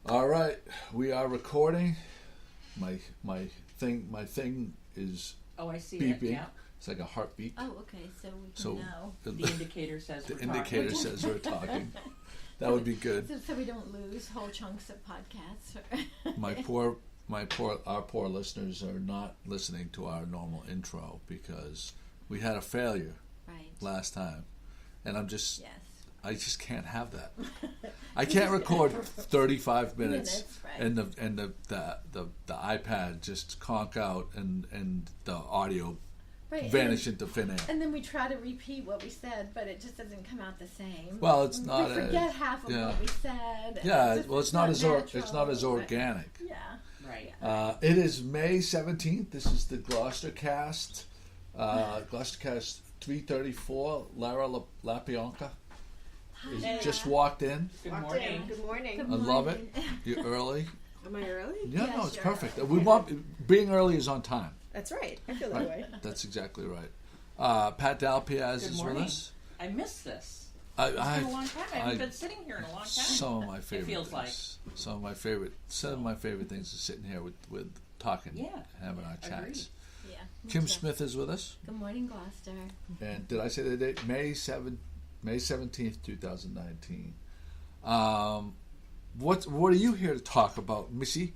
All right, we are recording. My thing is Oh, I see beeping. it. Yeah. It's like a heartbeat. Oh, okay. So we can know. The indicator says The we're indicator talking. says we're talking. That would be good. So we don't lose whole chunks of podcasts. Our poor listeners are not listening to our normal intro because we had a failure last time, and I just can't have that. I can't record 35 minutes and the iPad just conk out and the audio vanish into thin air. And then we try to repeat what we said, but it just doesn't come out the same. Well, it's not. We forget half of what we said. Yeah, it's not as organic. Yeah. Right. It is May 17th. This is the GloucesterCast. GloucesterCast 334. Lara Lepionka is just walked in. Good morning. Good morning. I love it. You're early. Am I early? Yeah, Yes, no, it's you're perfect. early. We want being early is on time. That's right. I feel that way. That's exactly right. Pat Dalpiaz is with us. I missed this. It's been a long time. I haven't been sitting here in a long time. Some of my favorite. It feels things. like. Some of my favorite things is sitting here with talking, having our chats. Yeah. Kim Smith is with us. Good morning, Gloucester. And did I say the date? May 17th, 2019. What are you here to talk about, Missy?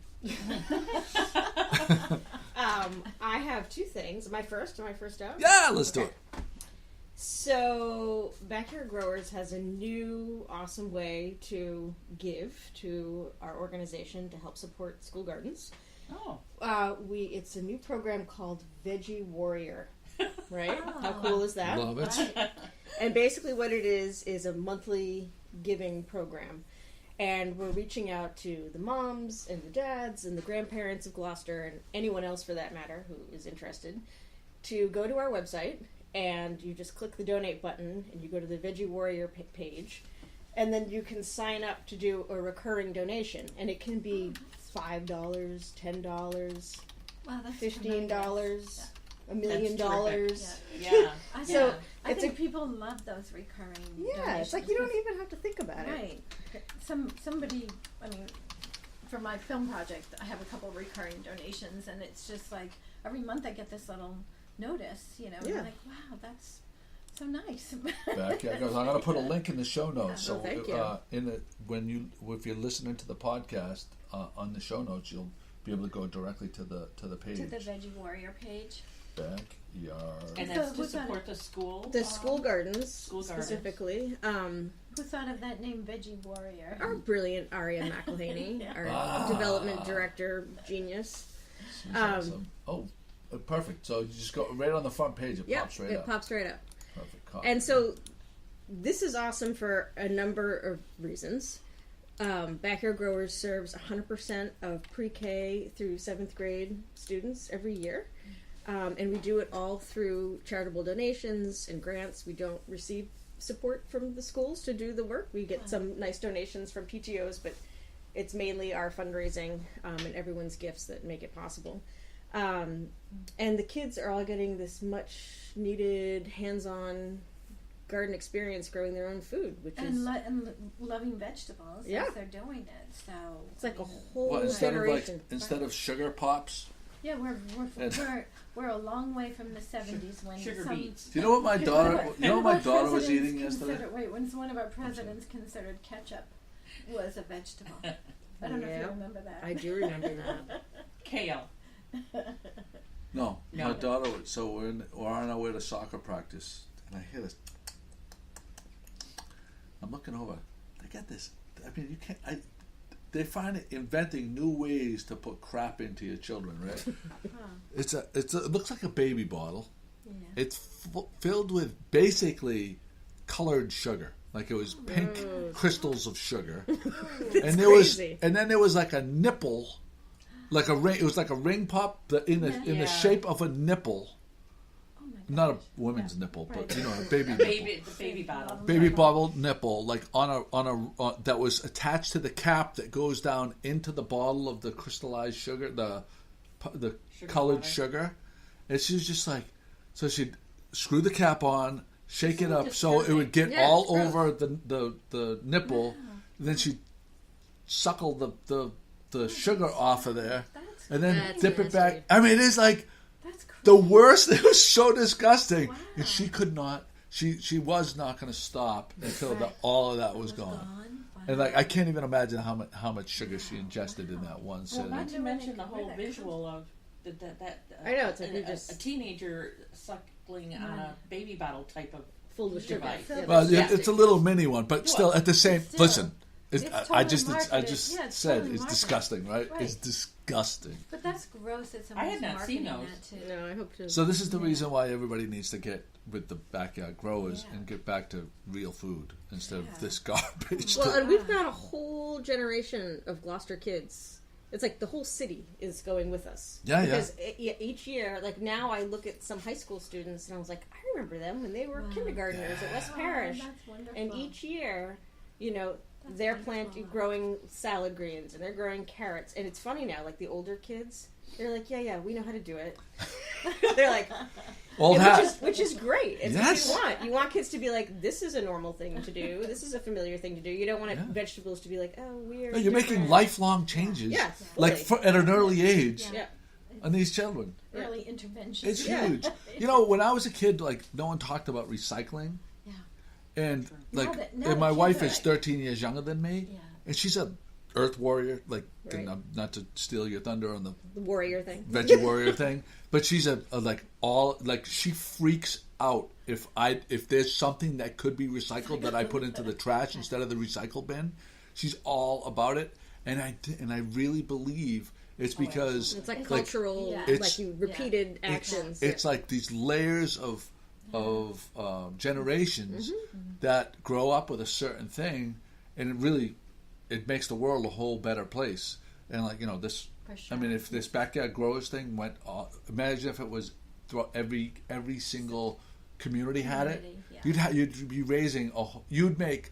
I have two things. Am I first out? Yeah, let's do it. So, Backyard Growers has a new awesome way to give to our organization to help support school gardens. Oh. It's a new program called Veggie Warrior. Right? How cool is that? Love it. And basically what it is a monthly giving program. And we're reaching out to the moms and the dads and the grandparents of Gloucester and anyone else for that matter who is interested to go to our website and you just click the donate button and you go to the Veggie Warrior page and then you can sign up to do a recurring donation and it can be $5, $10, Wow, that's $15, tremendous. $1 million. Yeah. So I think people love those recurring donations. It's like you don't even have to think about it. Right. Somebody, I mean, for my film project, I have a couple of recurring donations, and it's just like every month I get this little notice, and I'm like, wow, that's so nice. Backyard Growers. I'm going to put a link in the show notes. So thank you. if you're listening to the podcast on the show notes, you'll be able to go directly to the page. To the Veggie Warrior page. Backyard. And that's to support the school? The school gardens, specifically. Who thought of that name, Veggie Warrior? Our brilliant Aria McElhaney, our development director genius. She's awesome. Oh, perfect. So you just go right on the front page. It pops right up. It pops right up. Perfect. And so this is awesome for a number of reasons. Backyard Growers serves 100% of pre-K through 7th grade students every year. And we do it all through charitable donations and grants. We don't receive support from the schools to do the work. We get some nice donations from PTOs, but it's mainly our fundraising and everyone's gifts that make it possible. And the kids are all getting this much needed hands-on garden experience growing their own food, which is loving vegetables as they're doing it. So it's like a whole generation. Instead of sugar pops. Yeah, we're a long way from the 70s when sugar beets. Do you know what my daughter was eating yesterday? When one of our presidents considered ketchup was a vegetable. I don't know if you remember that. I do remember that. Kale. No, my daughter. So we're on our way to soccer practice, and I hear this. I'm looking over. They got this. I mean, you can't. They find it inventing new ways to put crap into your children, right? It looks like a baby bottle. Yeah. It's filled with basically colored sugar, like it was pink crystals of sugar. And then there was like a nipple, like a ring. It was like a ring pop in the shape of a nipple. Not a woman's nipple, but a baby nipple. The baby bottle. Baby bottle nipple, like on a that was attached to the cap that goes down into the bottle of the crystallized sugar, the sugar colored water. Sugar. And she was just like, so she'd screw the cap on, shake it up so it would get all over the nipple. Wow. Then she'd suckle the sugar off of there, and then That's dip it nasty. back. I mean, it is like That's crazy. the worst. It was so disgusting, Wow. and she could not. She was not going to stop until all of that was gone. Wow. And like I can't even imagine how much sugar she ingested in that one Well, sitting. not to mention the whole visual of that I know, it's like you a just- teenager suckling on a baby bottle type of Full of sugar. device. Yeah, Well, that's it's a little mini one, but still at the same. Still. Listen, It's I totally just marketed. Yeah, it's said totally it's marketed. disgusting, right? Right. It's disgusting. But that's gross that I someone's had not marketing seen those. that too. No, I hope to. So this is the reason why everybody needs to get with the backyard growers Yeah. and get back to real food instead Yeah. of this garbage. Well, and we've got a whole generation of Gloucester kids. It's like the whole city is going with us. Yeah, yeah. Because each year, like now I look at some high school students and I was like, I remember them when they were kindergartners at West Parish. That's wonderful. And each year, you know, That's they're wonderful. growing salad greens and they're growing carrots. And it's funny now, like the older kids, they're like, yeah, we know how to do it. They're like, Old and hat. which is great. It's Yes. what you want. You want kids to be like, this is a normal thing to do. This is a familiar thing to do. You don't want vegetables to be like, oh, weird. No, you're making different. lifelong changes, Yeah, like fully. at an early age, Yeah. on these children. Early intervention. It's Yeah. huge. You know, when I was a kid, like no one talked about recycling, Yeah. and like, now and my the wife kids is are 13 years younger than me, Yeah. and she's a earth warrior. Like, Right. not to steal your thunder on the The warrior thing. veggie warrior thing, but she's a she freaks out if there's something that could be recycled that I put into the trash instead of the recycle bin. She's all about it, and I really believe it's because It's like cultural, Yeah. It's- like you repeated actions. it's like these layers of generations that grow up with a certain thing, and it makes the world a whole better place. And like this, For sure. I mean, if this backyard growers thing went on, imagine if it was every single community had it. Yeah. You'd be raising you'd make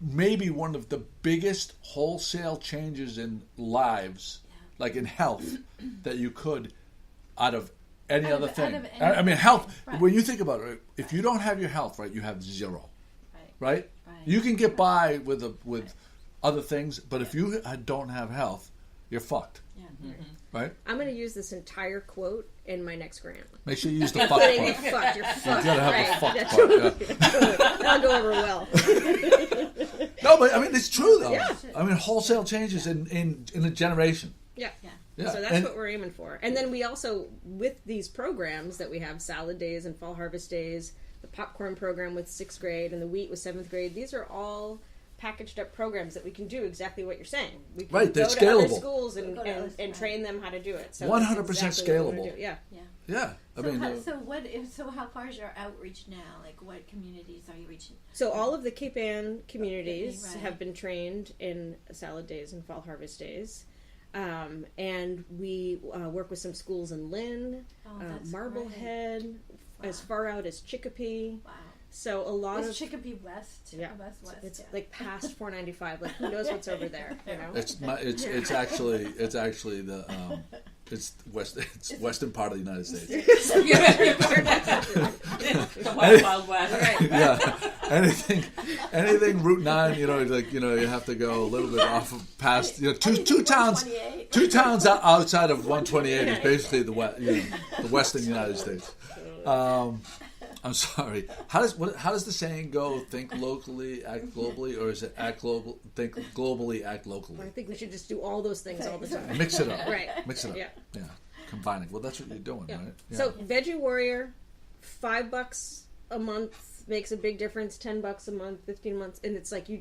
maybe one of the biggest wholesale changes in lives, like in health, that you could out of any Out other of thing. anything. I mean, health. Right. When you think about it, if you don't have your health right, you have zero. Right? Right. You can get by with other things, but if you don't have health, you're fucked. Yeah. Right? I'm going to use this entire quote in my next grant. Make sure you use the fuck Putting it part. fucked. You're fucked. gotta have the right. fuck That's part, right. That'll go over well. No, but I mean it's true though. Yeah. I mean wholesale changes in a generation. Yeah. Yeah. So that's And- what we're aiming for. And then we also, with these programs that we have, salad days and fall harvest days, the popcorn program with 6th grade and the wheat with 7th grade, these are all packaged up programs that we can do exactly what you're saying. We can Right, they're go to other scalable. schools Go to others, and right. train them how to do it. So 100% that's exactly what we wanna scalable. do. Yeah. Yeah. So how far is your outreach now? Like, what communities are you reaching? So all of the Cape Ann communities Okay, right. have been trained in salad days and fall harvest days. And we work with some schools in Lynn, Oh, that's Marblehead, as Wow. far out as Chicopee. Wow. So a lot Is of Chicopee West? yeah, West. it's yeah. like past 495. Like who knows what's over there? You know. It's actually the it's western part of the United States. The Wild West. Yeah. Anything Route 9, you have to go a little bit off of past two towns 128. two towns outside of 128 is basically the western United States. I'm sorry. How does the saying go? Think locally, act globally, or is it think globally, act locally? I think we should just do all those things all the time. Mix it up. Right. Mix it up. Yeah. Yeah. Combining. Well, that's what you're doing, Yeah. right? Yeah. So Veggie Warrior, $5 a month makes a big difference. $10 a month, 15 months, and it's like you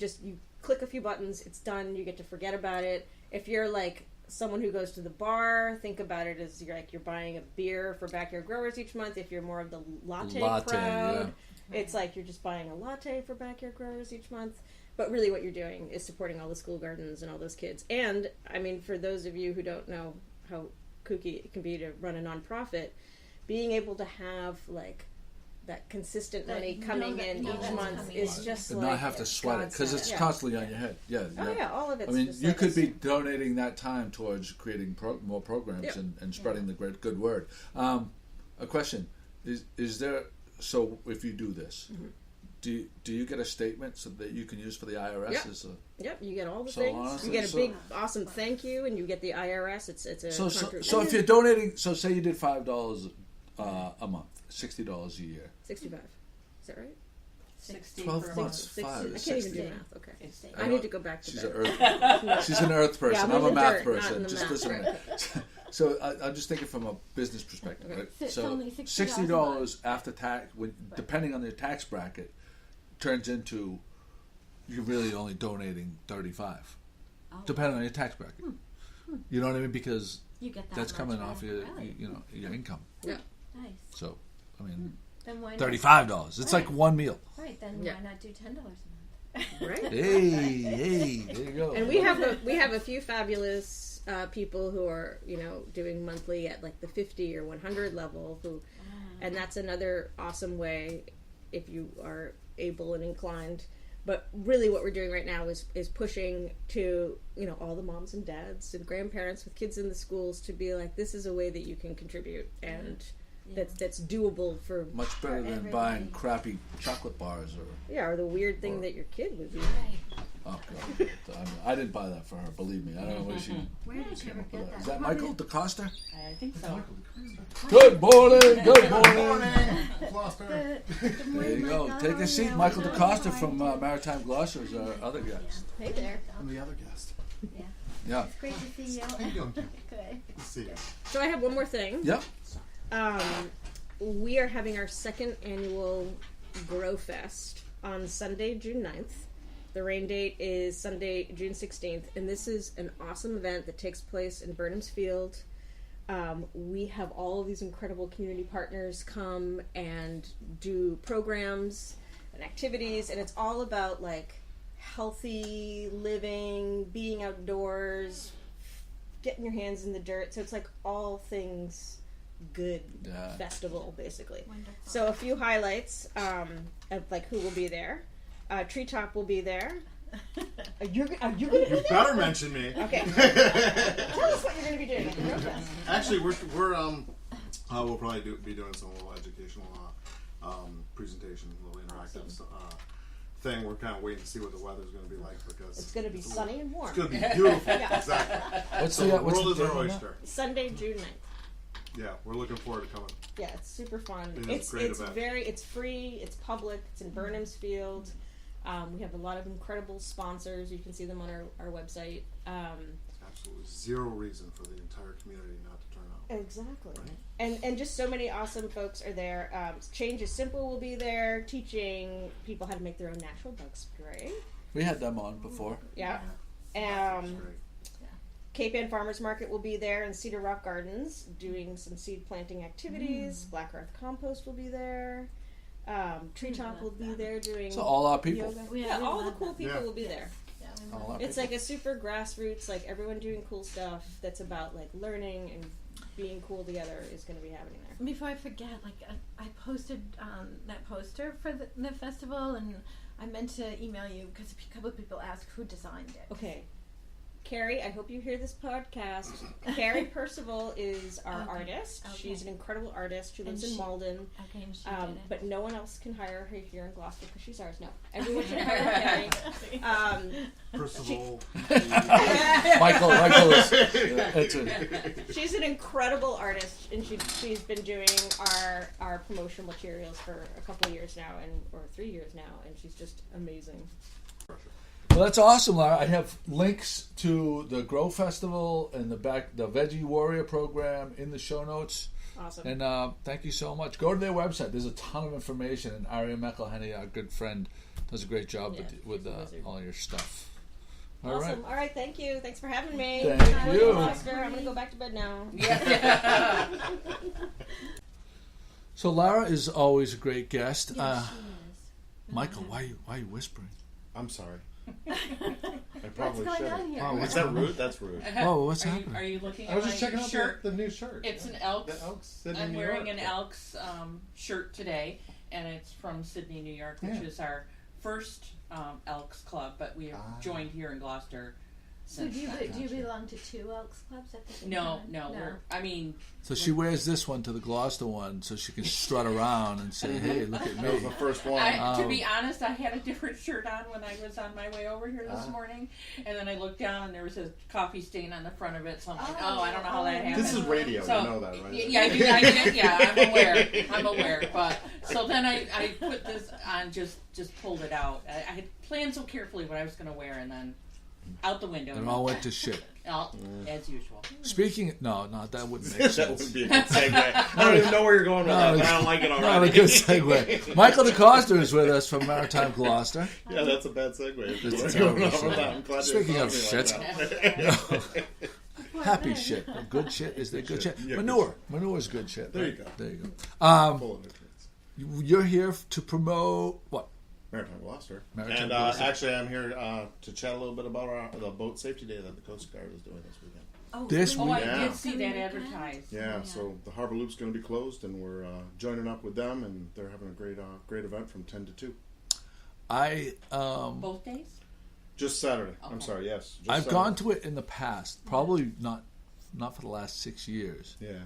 click a few buttons, it's done. You get to forget about it. If you're like someone who goes to the bar, think about it as you're buying a beer for backyard growers each month. If you're more of the latte crowd, it's like you're just buying a latte for backyard growers each month. But really what you're doing is supporting all the school gardens and all those kids. And, I mean, for those of you who don't know how kooky it can be to run a nonprofit, being able to have, like, that consistent money coming in each month is just and like not have to sweat it because it's godsend. constantly on your head. Yeah. Oh yeah, all of it's I mean, just you like could this. be donating that time towards creating more programs Yeah. and spreading the good word. A question: Is there? So if you do this, do you get a statement so that you can use for the IRS? Yep. Yep, you get all the things. Honestly, you get a big, awesome thank you, and you get the IRS. It's a so if you're donating, so say you did $5 a month, $60 a year. 65. Is that right? 60 12 per months, month. 5 I is can't 60. even do math. Okay, I need to go back to She's an earth person. Yeah, I'm a math dirt, person. Just listen to me. So I'm just thinking from a business perspective. Okay. Right? So only $60 after tax, depending on your tax bracket, turns into you're really only donating $35, depending on your tax bracket. You know what I mean? Because you get that's coming off your your income. Yeah. Nice. So I mean, Then why not? $35. It's like one meal. Right. Then why not do $10 a month? Right. Hey, there you go. And we have a few fabulous people who are doing monthly at like the 50 or 100 level and that's another awesome way if you are able and inclined. But really what we're doing right now is pushing to all the moms and dads and grandparents with kids in the schools to be like, this is a way that you can contribute and that's doable for much better than buying crappy chocolate bars or the weird thing that your kid would be. Oh God! I didn't buy that for her. Believe me, I don't know where she came up with that. Is that Michael Dekoster? I think so. Good morning. Good morning. Gloucester. There you go. Take a seat. Michael Dekoster from Maritime Gloucester is our other guest. Hey there. I'm the other guest. Yeah. Great to see you. How you doing? Good. Good to see you. So I have one more thing. Yep. We are having our second annual Grow Fest on Sunday, June 9th. The rain date is Sunday, June 16th, and this is an awesome event that takes place in Burnham's Field. We have all of these incredible community partners come and do programs and activities, and it's all about like healthy living, being outdoors, getting your hands in the dirt. So it's like all things good festival, basically. Wonderful. So a few highlights of like who will be there. Treetop will be there. Are you gonna do You that? better mention me. Okay. Tell us what you're gonna be doing at the Grow Fest. Actually, we'll probably be doing some little educational presentation, little interactive thing. We're kind of waiting to see what the weather's going to be like because It's gonna be sunny and warm. It's going to be beautiful. Yeah. Exactly. What's So the the world is date our on that? oyster. Sunday, June 9th. Yeah, we're looking forward to coming. Yeah, it's super fun. It is a great event. It's free, it's public, it's in Burnham's Field. We have a lot of incredible sponsors. You can see them on our website. Absolutely zero reason for the entire community not to turn out. Exactly. And just so many awesome folks are there. Change is Simple will be there, teaching people how to make their own natural bug spray. We had them on before. Yeah. That's great. Cape Ann Farmers Market will be there, and Cedar Rock Gardens doing some seed planting activities. Black Earth Compost will be there. Treetop will be there doing So all our people. yoga. Yeah, all the cool people will be there. Yeah, All our It's people. like a super grassroots, like everyone doing cool stuff that's about like learning and being cool together is going to be happening there. Before I forget, like I posted that poster for the festival, and I meant to email you because a couple of people asked who designed it. Okay. Carrie, I hope you hear this podcast. Carrie Percival is our artist. Okay. She's an incredible artist. She lives And in Malden. Okay, and she did it. But no one else can hire her here in Gloucester because she's ours. No, everyone should hire Carrie. Percival. Michael is. That's it. She's an incredible artist, and she's been doing our promotional materials for a couple of years now, or 3 years now, and she's just amazing. Well, that's awesome, Lara. I have links to the Grow Festival and the Veggie Warrior program in the show notes. Awesome. And thank you so much. Go to their website. There's a ton of information. And Aria McElhenney, our good friend, does a great job with all your stuff. All right. Awesome. All right. Thank you. Thanks for having me. Thank you. Gloucester. I'm going to go back to bed now. So Lara is always a great guest. Yes, she is. Michael, why are you whispering? I'm sorry. I What's probably going should. on here? Oh, is that rude? That's rude. Whoa, what's happening? Are you looking at I was just my checking out shirt? the new shirt. It's an Elks. The Elks Sydney, I'm New wearing York. an Elks shirt today, and it's from Sydney, New York, which is our first Elks club, but we have joined here in Gloucester So do you belong to two Elks clubs at the same time? No. So she wears this one to the Gloucester one, so she can strut around and say, "Hey, look at me." That was the first one. To be honest, I had a different shirt on when I was on my way over here this morning, and then I looked down and there was a coffee stain on the front of it. So I'm like, I don't know how that happened. This is radio, so, you know that, right? Yeah, I do. Yeah, I'm aware. But so then I put this on, just pulled it out. I had planned so carefully what I was going to wear, and then out the window. It all went to shit. As usual. Speaking, no, that wouldn't make sense. That would be a good segue. I don't even know where you're going with that, but I don't like it already. Not a good segue. Michael Dekoster is with us from Maritime Gloucester. Yeah, that's a bad segue. That's a terrible segue. Speaking of shit. Happy shit. Good shit. Is there good shit? Yeah, Manure. Manure is good shit. There you go. There you go. Full of nutrients. You're here to promote what? Maritime Gloucester. Maritime And Gloucester. actually, I'm here to chat a little bit about the boat safety day that the Coast Guard is doing this weekend. I did see that advertised. Yeah, so the Harbor Loop's going to be closed, and we're joining up with them, and they're having a great event from 10 to 2. Both days? Just Saturday. Okay. I'm sorry, yes. Just I've Saturday. gone to it in the past, probably not for the last 6 years. Yeah.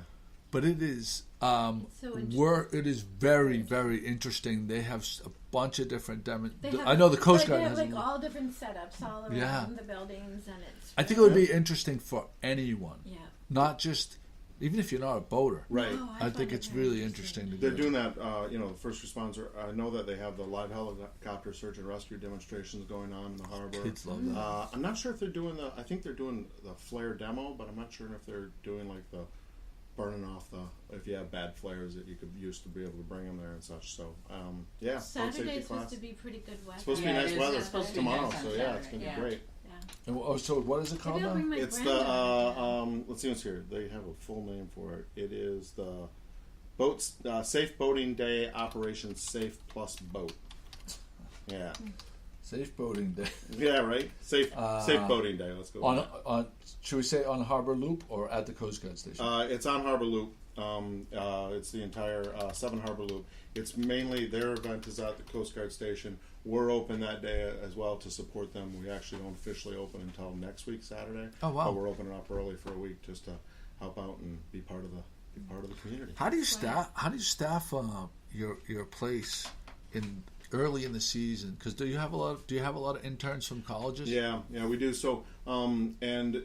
But it is it is very, very interesting. They have a bunch of different I know the Coast Guard has like all different setups all around the buildings, and it's. I think it would be interesting for anyone. Yeah. Not just even if you're not a boater. Right. I think it's really interesting to do. They're doing that, the first responder, I know that they have the live helicopter search and rescue demonstrations going on in the harbor. Kids love that. I'm not sure if they're doing I think they're doing the flare demo, but I'm not sure if they're doing like the burning off if you have bad flares that you could use to be able to bring them there and such. So, yeah. Saturday's supposed to be pretty good weather. It's supposed to be nice weather supposed to be tomorrow, nice on so yeah, it's going to be great. And, so what is it called now? It's let's see what's here. They have a full name for it. It is the Safe Boating Day Operation Safe Plus Boat. Yeah. Safe Boating Day. Yeah, right. Safe Boating Day. Let's go. On should we say on Harbor Loop or at the Coast Guard station? It's on Harbor Loop. It's the entire 7 Harbor Loop. It's mainly their event is at the Coast Guard station. We're open that day as well to support them. We actually don't officially open until next week, Saturday. Oh wow! But we're opening up early for a week just to help out and be part of the community. How do you staff your place early in the season? Because do you have a lot of interns from colleges? Yeah, we do. So, and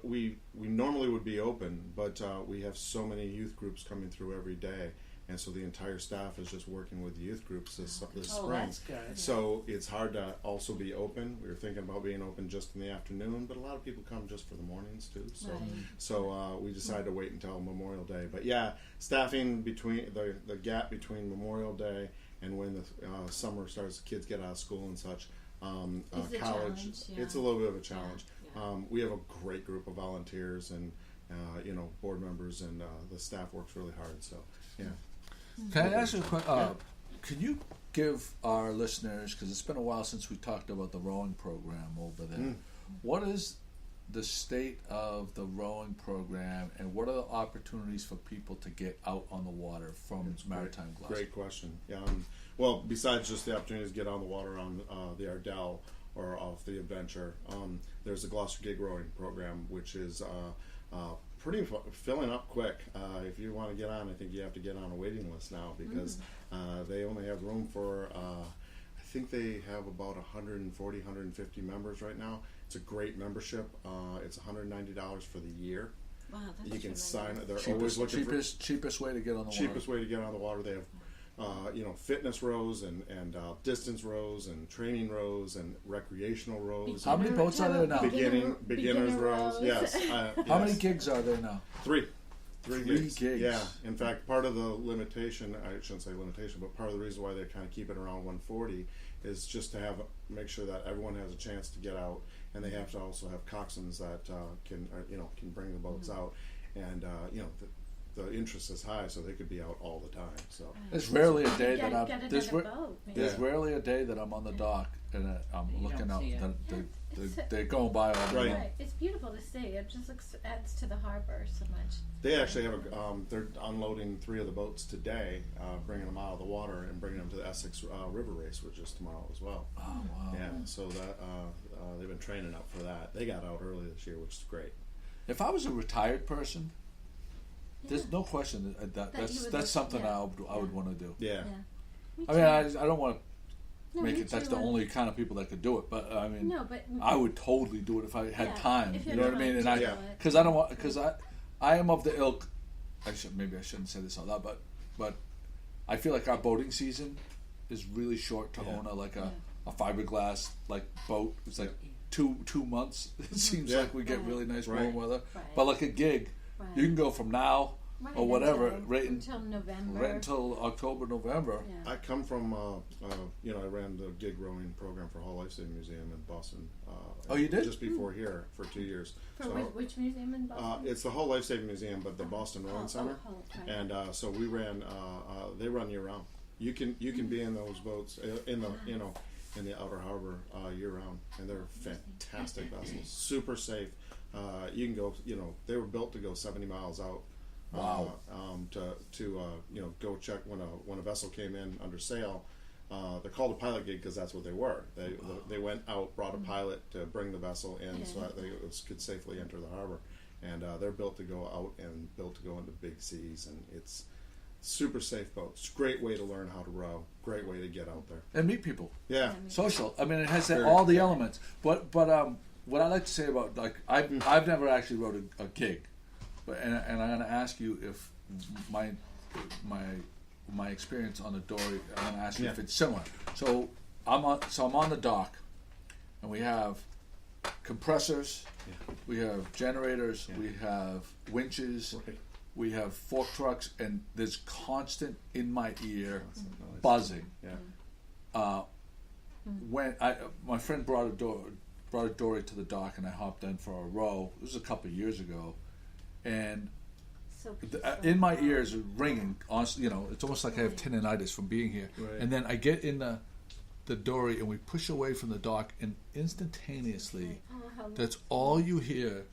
we normally would be open, but we have so many youth groups coming through every day, and so the entire staff is just working with the youth groups this spring. That's good. So it's hard to also be open. We were thinking about being open just in the afternoon, but a lot of people come just for the mornings too. So, we decided to wait until Memorial Day. But yeah, staffing between the gap between Memorial Day and when the summer starts, kids get out of school and such, college, it's a little bit of a challenge. We have a great group of volunteers and board members, and the staff works really hard. So yeah. Can I ask you a question? Can you give our listeners, because it's been a while since we talked about the rowing program over there, what is the state of the rowing program, and what are the opportunities for people to get out on the water from Maritime Gloucester? Great question. Well, besides just the opportunity to get on the water on the Ardell or off the Adventure, there's the Gloucester Gig Rowing program, which is pretty filling up quick. If you want to get on, I think you have to get on a waiting list now because they only have room for, I think they have about 140, 150 members right now. It's a great membership. It's $190 for the year. Wow, that's you can sign. They're cheapest, always looking cheapest way to get on the water. Cheapest way to get on the water. They have fitness rows and distance rows and training rows and recreational rows. How many boats are there now? Beginners rows. Yes. How many gigs are there now? Three gigs. Yeah. In fact, part of the limitation, I shouldn't say limitation, but part of the reason why they kind of keep it around 140 is just to make sure that everyone has a chance to get out, and they have to also have coxswains that can bring the boats out, and the interest is high, so they could be out all the time. So there's rarely a day that rarely a day that I'm on the dock and I'm looking out. They're going by all the It's beautiful to see. It just adds to the harbor so much. They actually have they're unloading 3 of the boats today, bringing them out of the water and bringing them to the Essex River Race, which is tomorrow as well. Oh wow! Yeah, so that they've been training up for that. They got out early this year, which is great. If I was a retired person, there's no question that's something I would want to do. Yeah. I mean, I don't want to make it that's the only kind of people that could do it, but I mean, I would totally do it if I had time. You know what I mean? And because I don't want, because I am of the ilk. Maybe I shouldn't say this out loud, but I feel like our boating season is really short to own a fiberglass like boat. It's like 2 months. It seems like we get really nice warm weather, but like a gig, you can go from now or whatever until November, right until October, November. I come from I ran the gig rowing program for Hall Lifesaving Museum in Boston. Oh, you did? Just before here for 2 years. For which museum in Boston? It's the Hall Lifesaving Museum, but the Boston Rowing Center. And so we ran. They run year round. You can be in those boats in the outer harbor year round, and they're fantastic vessels, super safe. You can go. They were built to go 70 miles out. Wow. To go check when a vessel came in under sail. They're called a pilot gig because that's what they were. They went out, brought a pilot to bring the vessel in so that they could safely enter the harbor. And they're built to go out and built to go into big seas, and it's super safe boats. Great way to learn how to row. Great way to get out there and meet people. Yeah, social. I mean, it has all the elements. But what I like to say about I've never actually rowed a gig. And I'm going to ask you if my experience on the dory. I'm going to ask you if it's similar. So I'm on the dock, and we have compressors, we have generators, we have winches, we have fork trucks, and there's constant in my ear buzzing. When my friend brought a dory to the dock, and I hopped in for a row. It was a couple of years ago. And in my ears are ringing. Honestly, it's almost like I have tinnitus from being here. Right. And then I get in the dory, and we push away from the dock, and instantaneously, that's all you hear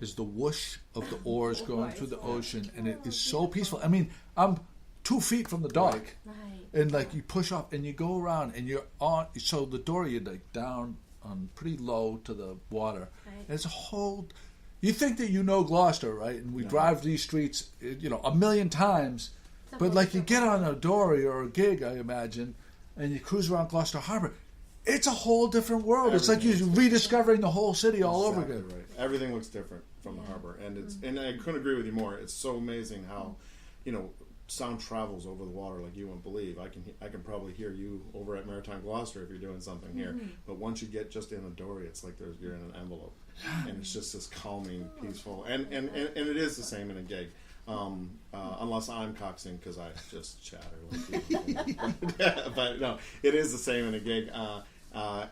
is the whoosh of the oars going through the ocean, and it is so peaceful. I mean, I'm 2 feet from the dock, and like you push off, and you go around, and you're on. So the dory, you're like down on pretty low to the water, and it's a whole. You think that Gloucester, right? And we drive these streets, a million times. But like you get on a dory or a gig, I imagine, and you cruise around Gloucester Harbor, it's a whole different world. It's like you're rediscovering the whole city all over again. Right. Everything looks different from the harbor, and I couldn't agree with you more. It's so amazing how, sound travels over the water like you wouldn't believe. I can probably hear you over at Maritime Gloucester if you're doing something here. But once you get just in a dory, it's like you're in an envelope, and it's just this calming, peaceful, and it is the same in a gig. Unless I'm coxing because I just chatter like people. But no, it is the same in a gig.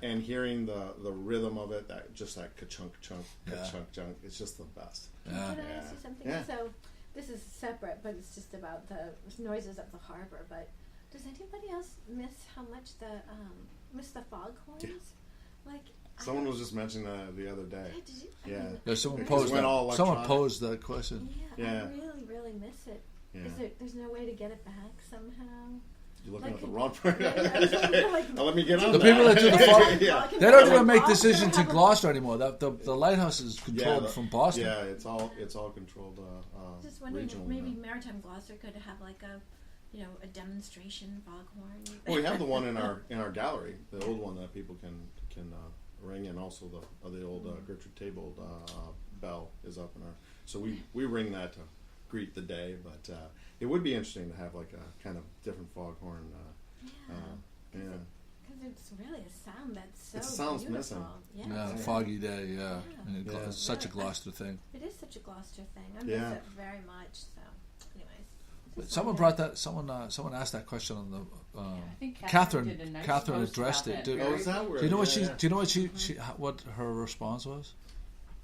And hearing the rhythm of it, that ka-chunk, chunk, ka-chunk, chunk, it's just the best. Can I ask you something? Yeah. So this is separate, but it's just about the noises of the harbor. But does anybody else miss how much miss the foghorns? Yeah. Like someone was just mentioning that the other day. Yeah, did you? Yeah, someone posed that question. Yeah, I really, really miss it. Yeah. There's no way to get it back somehow? You're looking at the wrong part. Let me get on the people that do the fog. They don't even make decisions in Gloucester anymore. The lighthouse is controlled from Boston. Yeah, it's all controlled. Just wondering if maybe Maritime Gloucester could have like a demonstration foghorn. Well, we have the one in our gallery, the old one that people can ring, and also the old Gertrude Table bell is up in our. So we ring that to greet the day, but it would be interesting to have like a kind of different foghorn. Because it's really a sound that's so. It sounds beautiful. missing. Yeah, foggy day. Yeah, it's such a Gloucester thing. It is such a Gloucester thing. I miss it very much. So, anyways. But someone brought that. Someone asked that question on the. I think Catherine addressed it. Do you know what Do you know what her response was?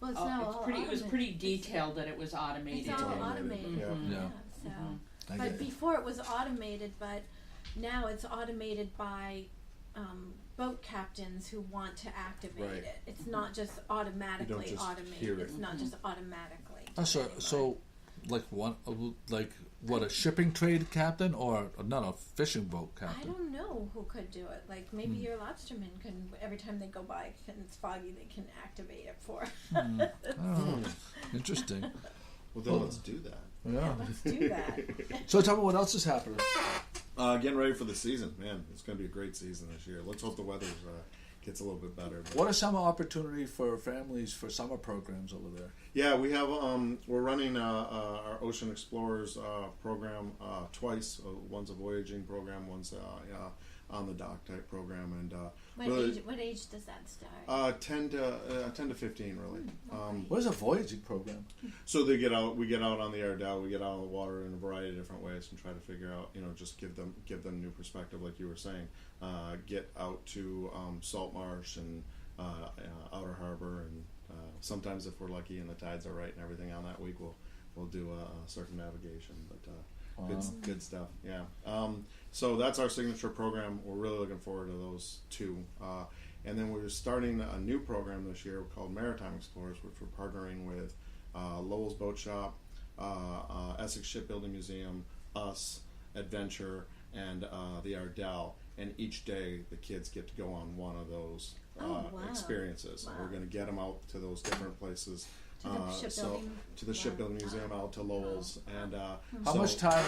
Well, it was pretty detailed that it was automated. It's all automated. So, but before it was automated, but now it's automated by boat captains who want to activate Right. it. It's not just automatically just automated. hear it. It's not just automatically. So, like what a shipping trade captain or not a fishing boat I captain? don't know who could do it. Like maybe your lobstermen can. Every time they go by and it's foggy, they can activate it for. Oh, interesting. Well, then let's do that. Yeah. Let's do that. So tell me what else is happening. Getting ready for the season, man. It's going to be a great season this year. Let's hope the weather gets a little bit better. But What are some opportunity for families for summer programs over there? yeah, we have. We're running our Ocean Explorers program twice. One's a voyaging program. One's on the dock type program. And What age does that start? 10 to 15, really. What is a voyaging program? So we get out on the Ardell, we get out on the water in a variety of different ways and try to figure out, just give them new perspective, like you were saying. Get out to Salt Marsh and Outer Harbor, and sometimes if we're lucky and the tides are right and everything on that week, we'll do a circumnavigation. But good stuff. Yeah. So that's our signature program. We're really looking forward to those two. And then we're starting a new program this year called Maritime Explorers, which we're partnering with Lowell's Boat Shop, Essex Shipbuilding Museum, us, Adventure, and the Ardell. And each day the kids get to go on one of those experiences. Wow. And we're going to get them out to those different places. To the shipbuilding? To the shipbuilding museum, out to Lowell's, and How much time?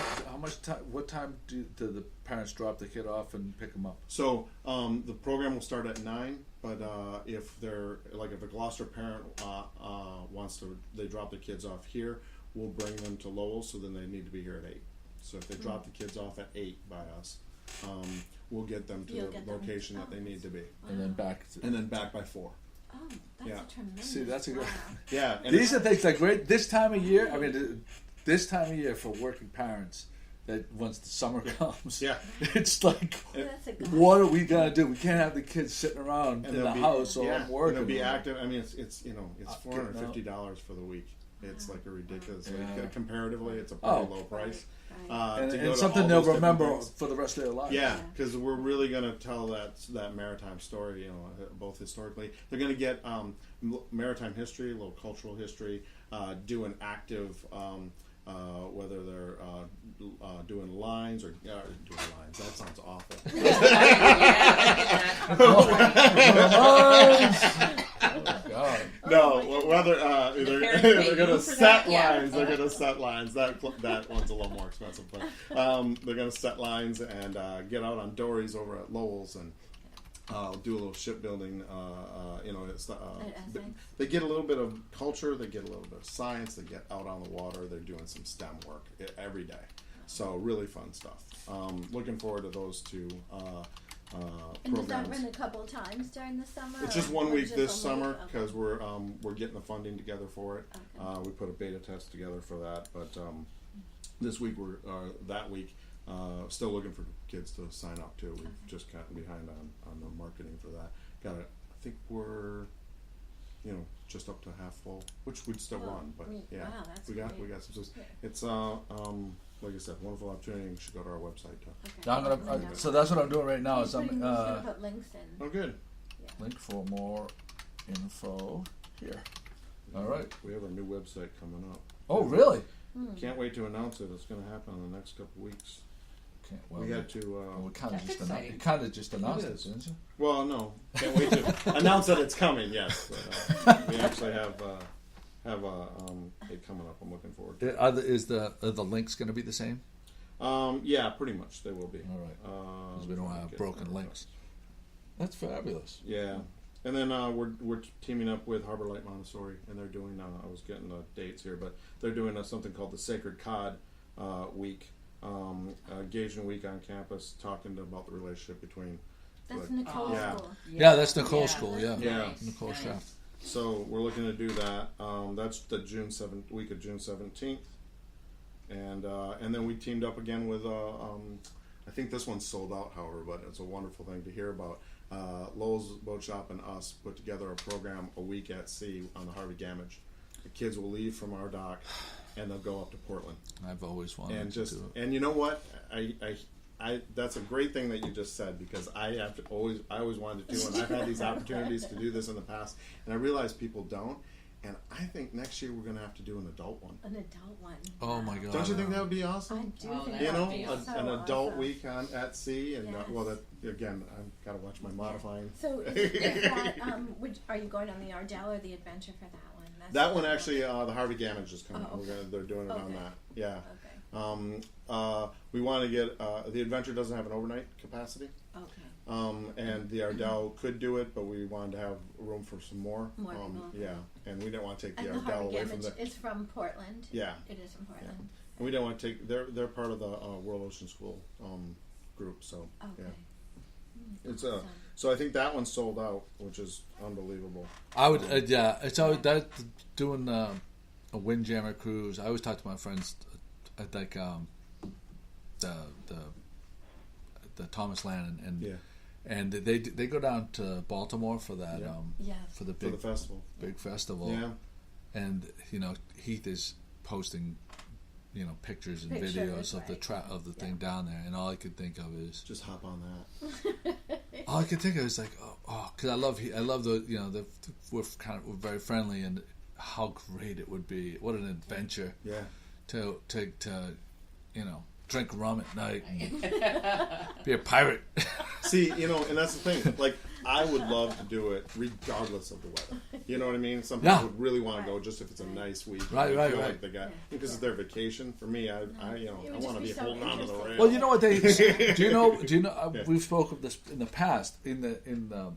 What time do the parents drop the kid off and pick them up? So the program will start at 9, but if a Gloucester parent they drop the kids off here, we'll bring them to Lowell. So then they need to be here at 8. So if they drop the kids off at 8 by us, we'll get them to the location that they need to be, And then back by 4. Oh, that's a tremendous. See, that's a good. Yeah, and These are things like great this time of year. I mean, this time of year for working parents, that once the summer comes, it's like, That's a good what are we gonna do? We can't have the kids sitting around in the be, house or working. And they'll be active. I mean, it's $450 for the week. It's like a ridiculous. Like, comparatively, it's a pretty low price. And something they'll remember for the rest of their life. Yeah, because we're really going to tell that maritime story, both historically. They're going to get maritime history, a little cultural history, do an active, whether they're doing lines or doing lines. That sounds awful. God. No, whether they're going to set lines, they're going to set lines. That one's a little more expensive, but they're going to set lines and get out on dories over at Lowell's and do a little shipbuilding. They get a little bit of culture, they get a little bit of science, they get out on the water. They're doing some STEM work every day, so really fun stuff. Looking forward to those two. And does that run a couple of times during the summer? It's just one week this summer because we're getting the funding together for it. Okay. We put a beta test together for that, but this week that week still looking for kids to sign up too. We've just gotten behind on the marketing for that. I think we're just up to half full, which we'd still run, but wow, that's we got some. It's like I said, wonderful opportunity. You should go to our website too. So that's what I'm doing right now. Is I'm gonna put links in. Oh, good. Yeah. Link for more info here. All right. We have our new website coming up. Oh, really? Can't wait to announce it. It's going to happen in the next couple of weeks. We had to. We kind of just announced it, didn't you? Well, no. Can't wait to announce that it's coming. Yes, but, we actually have it coming up. I'm looking forward to it. Is the links going to be the same? Yeah, pretty much they will be. All right. Because we don't have broken links. That's fabulous. Yeah, and then we're teaming up with Harbor Light Montessori, and they're doing. I was getting the dates here, but they're doing something called the Sacred Cod Week. Engagement week on campus, talking about the relationship between. That's Nicole's school. Yeah, that's Nicole's school. Yeah, Nice. Nicole Schaff. So we're looking to do that. That's the week of June 17th, and then we teamed up again with. I think this one's sold out, however, but it's a wonderful thing to hear about. Lowell's Boat Shop and us put together a program, a week at sea on the Harvey Gamage. The kids will leave from our dock and they'll go up to Portland. I've always wanted to do it. And you know what? that's a great thing that you just said, because I always wanted to, and I've had these opportunities to do this in the past, and I realize people don't. And I think next year we're going to have to do an adult one. An adult one. Oh my God! Don't you think that would be awesome? I do think that would be awesome. An adult week at sea, and Yes. that again, I've got to watch my modifying. So, is that, are you going on the Ardell or the Adventure for that one? That one actually, the Harvey Gammons just coming. Oh, okay. They're doing it on that. Yeah. Okay. We want to get the Adventure doesn't have an overnight capacity. Okay. And the Ardell could do it, but we wanted to have room for some more. More people. Yeah, and we didn't want to take the And the Ardell Harvey away from Gammons the. is from Portland. Yeah. It is from Portland. Yeah. And we didn't want to take. They're part of the World Ocean School group, so Okay. yeah. It's Awesome. so I think that one's sold out, which is unbelievable. I would, it's always that doing a Windjammer cruise. I always talk to my friends at like the Thomas Land and they go down to Baltimore for that Yes. for the For the festival. big festival. Yeah. And Heath is posting pictures and Pictures, videos of right. of the thing down there, and all I could think of is Just hop on that. all I could think of is like because I love the we're very friendly, and how great it would be. What an adventure. Yeah. To drink rum at night and be a pirate. See, and that's the thing. Like, I would love to do it regardless of the weather. You know what I mean? Some people would really want to go just if it's a nice week. Right. Like they got, because it's their vacation. For me, I want to be holding on to the rail. Well, you know what they do. You know? We've spoken of this in the past. In the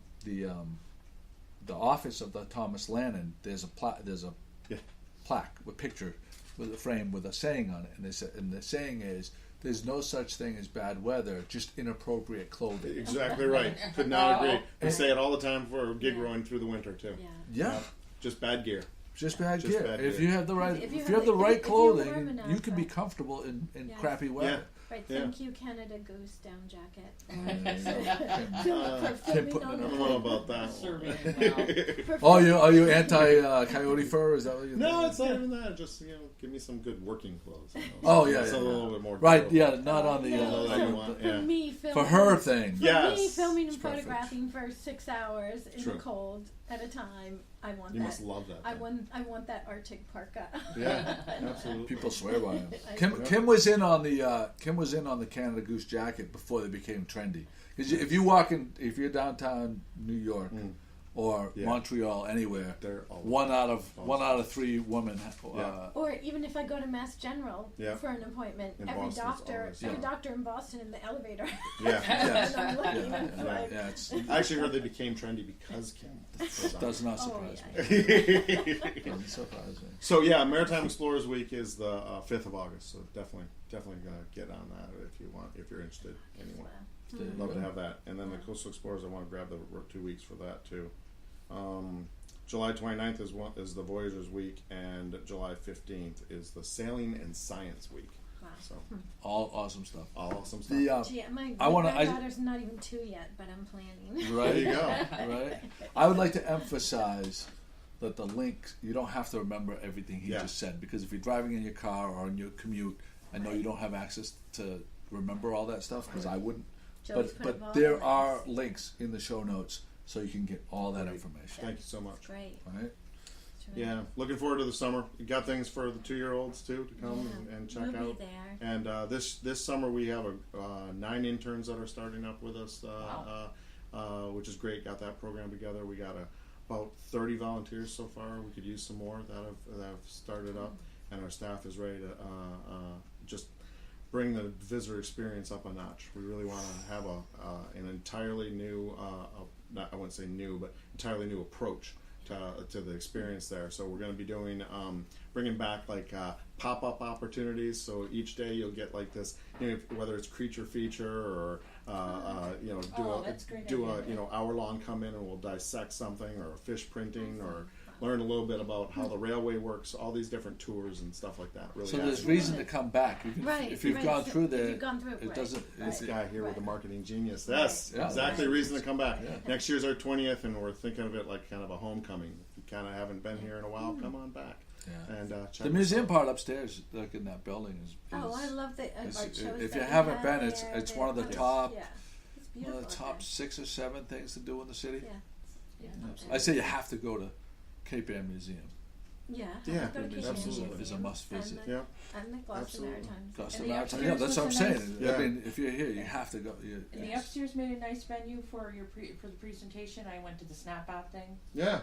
office of the Thomas Lannon, there's a plaque with picture with a frame with a saying on it, and the saying is, "There's no such thing as bad weather, just inappropriate clothing." Exactly right. Could not agree. We say it all the time for gig rowing through the winter too. Yeah. Just bad gear. Just bad Just gear. bad If gear. you have the right, If you if have you have the the- right if you're warm clothing, enough, you can be right. comfortable in Yes. crappy weather. Right, Yeah. thank you, Canada Goose down jacket. I don't know about that Serving one. now. Are you anti coyote fur? Is that what you? No, it's not even that. Just give me some good working clothes. Oh, yeah, It's yeah. a little bit more. Right? durable. Yeah, not on the For me, filming, for her thing. For Yes. me, filming and It's perfect. photographing for 6 hours in True. the cold at a time, I want You that. must love that. I thing. want that Arctic parka. Yeah, absolutely. People swear by him. I Kim, do. Kim was in on the Canada Goose jacket before they became trendy. Because if you're downtown New York or Montreal, anywhere, They're all one out of 3 women. Or even if I go to Mass General Yeah. for an appointment, In every Boston, it's doctor, always- every Yeah. doctor in Boston in the elevator. Yeah. And I'm looking, and it's like, It's, I actually heard they became trendy because Kim. does not oh surprise yeah. me. Doesn't surprise me. So yeah, Maritime Explorers Week is the 5th of August. So definitely gonna get on that if you're interested. Anyone, love to have that. And then the Coastal Explorers, I want to grab the 2 weeks for that too. July 29th is the Voyagers Week, and July 15th is the Sailing and Science Week. Wow. So All awesome stuff. awesome stuff. Gee, my I wanna- granddaughter's not even 2 yet, but I'm planning. Right. There you go. Right. I would like to emphasize that the link, you don't have to remember everything he Yeah. just said, because if you're driving in your car or on your commute, I know you don't have access to remember all that stuff, because I wouldn't. Joey's put up all But the there links. are links in the show notes so you can get all that Great. information. Thank you so much. Great. Right? That's right. Yeah, looking forward to the summer. We got things for the 2-year-olds too to come and check we'll out. be there. And this summer we have 9 interns that are starting up with us, which is great. Got that program together. We got about 30 volunteers so far. We could use some more that have started up, and our staff is ready to just bring the visitor experience up a notch. We really want to have an entirely new, I wouldn't say new, but entirely new approach to the experience there. So we're going to be doing bringing back like pop-up opportunities. So each day you'll get like this, whether it's creature feature or that's a great do a idea. hour-long come in and we'll dissect something, or fish printing, or learn a little bit about how the railway works. All these different tours and stuff like that. Really, So there's adds- reason to come back. You can, Right, if you've right. gone So through if there, you've gone through it, it right. doesn't. This guy here with the marketing genius. Right. Yes, Yeah. exactly. Right. Reason to come back. Yeah. Next year's our 20th, and we're thinking of it like kind of a homecoming. If you kind of haven't been here in a while, come on back. Yeah. And the museum part upstairs, like in that building, is. Oh, I love the art shows. If that you they haven't have been, there. it's They're one of the gorgeous. top. Yeah. It's One beautiful. of the top 6 or 7 things to do in the city. Yeah. I say you have to go to Cape Ann Museum. Yeah. Yeah, Go to Cape Ann absolutely. Museum Is a must visit. And the Gloucester Absolutely. Maritime. Gloucester And the Maritime. upstairs Yeah, that's what I'm was a saying. nice- I mean, if you're here, you have to go. And the upstairs made a nice venue for for the presentation. I went to the Snap Out thing. Yeah.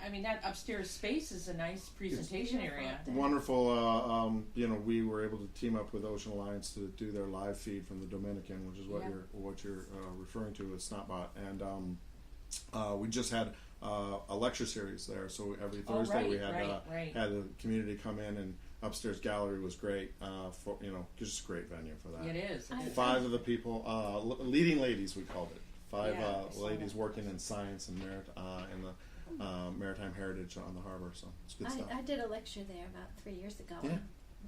I mean, that upstairs space is a nice presentation area. Wonderful. We were able to team up with Ocean Alliance to do their live feed from the Dominican, which is what you're referring to as Snapbot, and we just had a lecture series there. So every Thursday we had had the community come in, and upstairs gallery was great. For just a great venue for that. It is. 5 of the people, leading ladies, we called it. 5 Yeah, ladies working in science and in the maritime heritage on the harbor. So it's good stuff. I did a lecture there about 3 years ago. Yeah.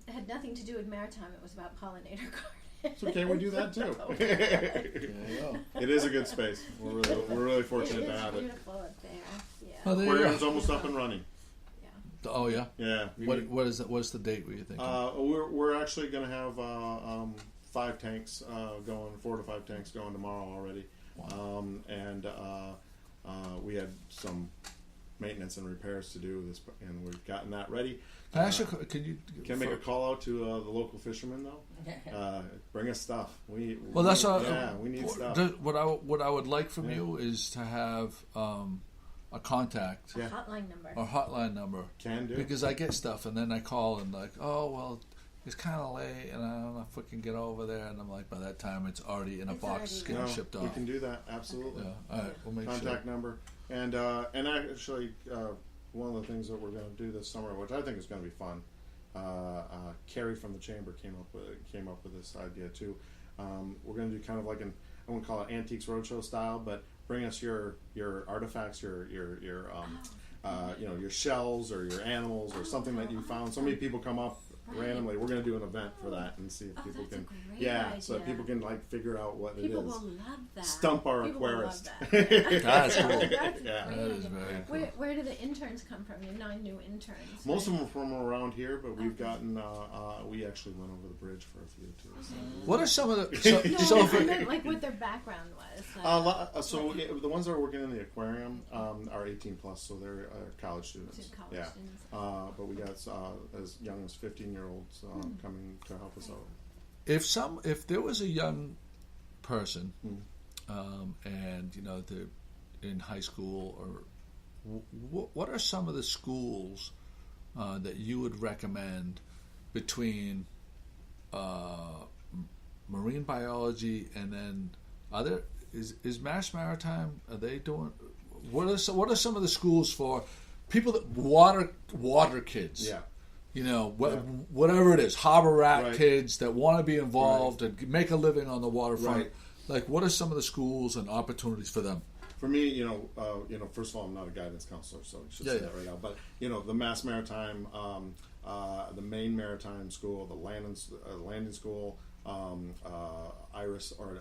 It had nothing to do with maritime. It was about pollinator gardens. So can we do that too? There you go. It is a good space. We're really fortunate to have It's it. beautiful up there. Yeah. Oh, there you Aquarium's go. almost up and running. Oh yeah. Yeah. What is it? What's the date? Were you thinking? We're actually going to have 5 tanks going, 4 to 5 tanks going tomorrow already. Wow. And we had some maintenance and repairs to do this, and we've gotten that ready. Can I make a call out to the local fishermen though? Bring us stuff. We need stuff. What I would like from you is to have a contact, Hotline number. Can do, because I get stuff and then I call and like, oh well, it's kind of late and I don't know if we can get over there, and I'm like, by that time it's already in a box getting shipped off. We can do that, absolutely. Yeah. All right, we'll make contact number, and actually one of the things that we're going to do this summer, which I think is going to be fun. Carrie from the chamber came up with this idea too. We're going to do kind of like I wouldn't call it Antiques Roadshow style, but bring us your artifacts, your shells or your animals or something that you found. So many people come up randomly. We're going to do an event for that and see if people can. So that people can like figure out what people it is. People will love that. Stump our people aquarist. Will love that. That's cool. That is very cool. Where do the interns come from? Your 9 new interns. Most of them are from around here, but we've gotten. We actually went over the bridge for a few too. So. What are some of the? I meant like what their background was. The ones that are working in the aquarium are 18 plus, so they're college students. But we got as young as 15-year-olds coming to help us out. If there was a young person, and they're in high school, or what are some of the schools that you would recommend between marine biology and then is Mass Maritime? Are they doing? What are some of the schools for people that water kids? Yeah. Whatever it is, harbor rat kids that want to be involved and make a living on the waterfront. Right. Like, what are some of the schools and opportunities for them? For me, first of all, I'm not a guidance counselor, so I should say that right now. But the Mass Maritime, the Maine Maritime School, the landing school, Iris, or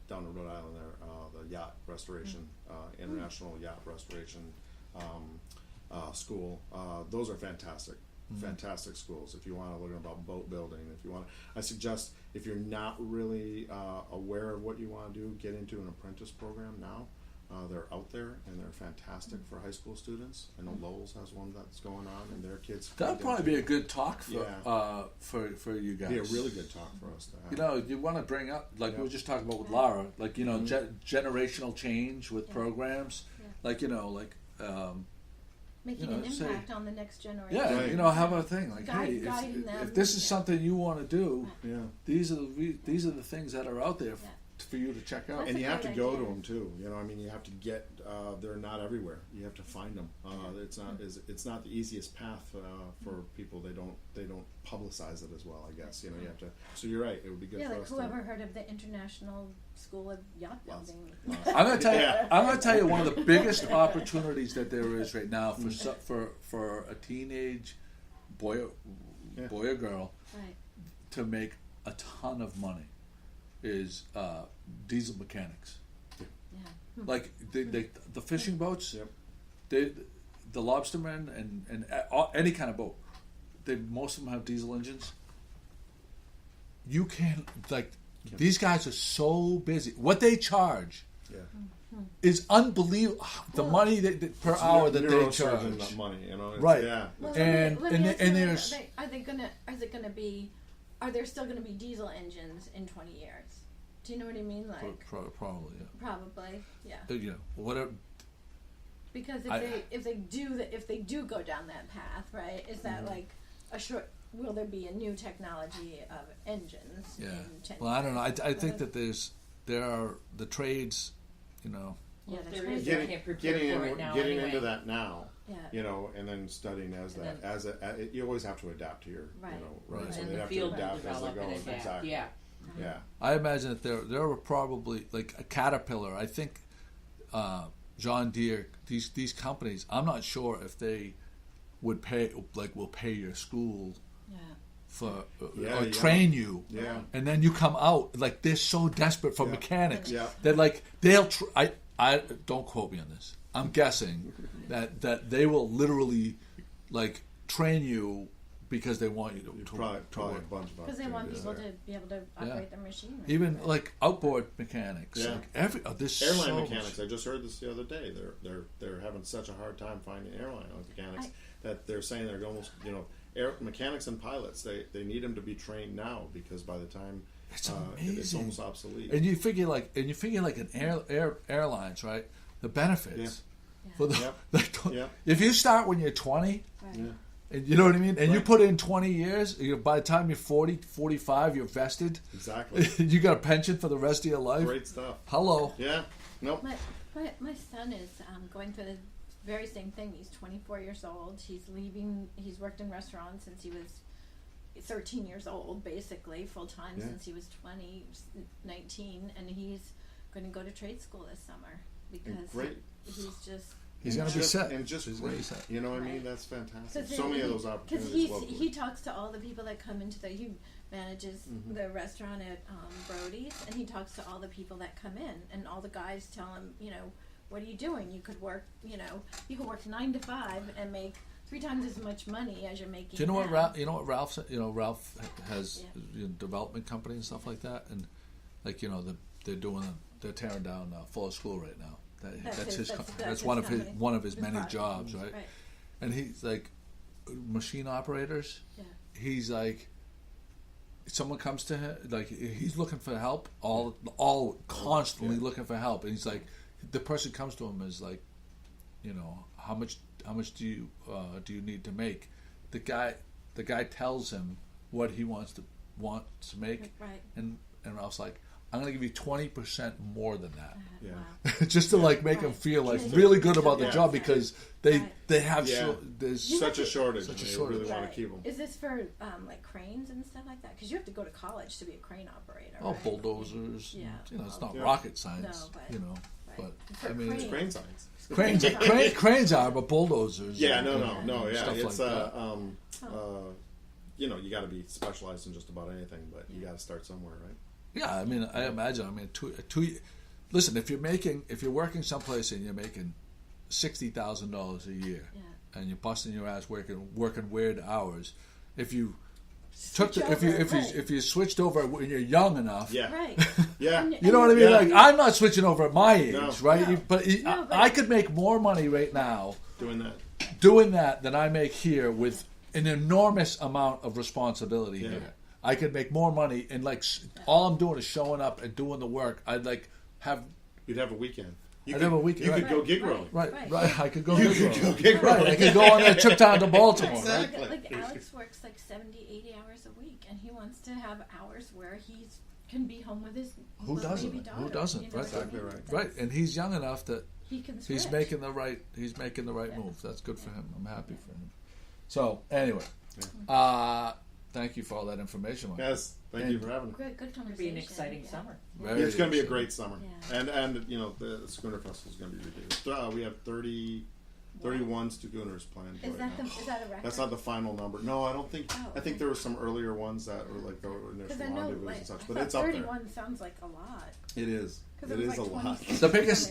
down in Rhode Island there, the yacht restoration, International Yacht Restoration School. Those are fantastic. Fantastic schools. If you want to learn about boat building, I suggest if you're not really aware of what you want to do, get into an apprentice program now. They're out there and they're fantastic for high school students. I know Lowell's has one that's going on, and their kids. That'd probably be a good talk for you guys. Be a really good talk for us to have. You want to bring up we were just talking about with Lara, generational change with programs, making an impact on the next generation. Yeah, have a thing like, hey, if this is something you want to do, these are the things that are out there for you to check out. And you have to go to them too. You have to get. They're not everywhere. You have to find them. It's not the easiest path for people. They don't publicize it as well. I guess you have to. So you're right. It would be good for us. Whoever heard of the International School of Yacht Building? I'm gonna tell you one of the biggest opportunities that there is right now for a teenage boy or girl to make a ton of money is diesel mechanics. Like the fishing boats. the lobstermen and any kind of boat, most of them have diesel engines. You can't these guys are so busy. What they charge is unbelievable. The money per hour that they charge. That money, right? Yeah. Well, and there's are there still going to be diesel engines in 20 years? Do you know what I mean? Like probably, yeah. Probably, yeah. Whatever. Because if they do go down that path, right? Is that like a short? Will there be a new technology of engines? Yeah. In 10 Well, I don't know. I think that there are the trades, Yeah, the there is. trades I can't prepare getting for it now getting anyway. into that now. Yeah. And then studying And you always have to adapt to your, Right. Right. So And they the have to field will adapt as they develop go. and adapt. Exactly. Yeah. Yeah. I imagine that there were probably like a Caterpillar. I think John Deere. These companies. I'm not sure if they would will pay your school Yeah. for Yeah, train you. Yeah. And then you come out they're so desperate for mechanics Yeah. that they'll. I don't quote me on this. I'm guessing that they will literally train you because they want you to Probably a work. bunch of Because they want people there. to be able to operate their machinery. Even outboard mechanics. Yeah. This Airline so mechanics. I just heard this the other day. They're having such a hard time finding airline mechanics that they're saying they're almost air mechanics and pilots. They need them to be trained now because by the time it's amazing. it's almost obsolete. And you figure an airlines, right? The benefits for the if you start when you're 20, Right. Yeah. and you know what I mean, and you Right. put in 20 years, by the time you're 40, 45, you're vested. Exactly. You got a pension for the rest of your life. Great stuff. Hello. Yeah. Nope. My son is going through the very same thing. He's 24 years old. He's worked in restaurants since he was 13 years old, basically, full time since he was 19, and he's going to go to trade school this summer because He's going to be set. And just He's great. gonna be set. You know what I mean? That's fantastic. So many of those opportunities. Because he talks to all the people that come into he manages the restaurant at Brody's, and he talks to all the people that come in, and all the guys tell him, what are you doing? You could work, you could work 9 to 5 and make 3 times as much money as you're making. Do you know now. what Ralph said? Ralph has development company and stuff like that, and they're tearing down Fuller School right now. That's one of his many jobs, right? And he's machine operators. Yeah. He's someone comes to him, he's looking for help, all constantly looking for help, and he's the person comes to him is how much do you need to make? The guy tells him what he wants to make, Right. and Ralph's I'm going to give you 20% more than that. Yeah. Wow. Just to make them feel really good about the job because they have there's such a shortage. Such a They shortage. really want to keep them. Is this for cranes and stuff like that? Because you have to go to college to be a crane operator. Oh, right? bulldozers. Yeah. It's not Yeah. rocket science. No, but- But For I mean, cranes. It's crane science. cranes are, but bulldozers. Yeah, and, no, yeah. stuff It's like that. you got to be specialized in just about anything, but you got to start somewhere, right? Yeah, I mean, I imagine. I mean, listen, if you're working someplace and you're making $60,000 a year, and you're busting your ass working weird hours, if you switched over when you're young enough, Yeah. Yeah. Yeah. you know what I mean. Yeah. I'm not switching over at my age, No. right? No. But I could make more money right now Doing that. than I make here with an enormous amount of responsibility Yeah. here. I could make more money, and all I'm doing is showing up and doing the work. I'd have. You'd have a weekend. I'd have a weekend, You right. could go gig rolling. Right. I could go. You gig could rolling. go gig rolling. Right, I could go on that trip down to Baltimore. Exactly. Like Alex works 70, 80 hours a week, and he wants to have hours where he can be home with his Who doesn't? baby daughter. Who doesn't? You know Right. what I Exactly mean? right. Right, and he's young enough that He can switch. he's making the right move. That's good for him. I'm happy for him. So anyway, thank you for all that information, Mike. Yes. Thank you for having me. Good conversation. It'll be an exciting summer. Very It's going to be a exciting. great summer, Yeah. and the Schooner Festival is going to be ridiculous. We have 31 schooners planned. Is right that now. is that a record? That's not the final number. No, I don't think. Oh, I think okay. there were some earlier ones that were the initial Because I know, rendezvous and I such, but thought it's up there. 31 sounds like a lot. It is. 'Cause It it was is like a lot. 26.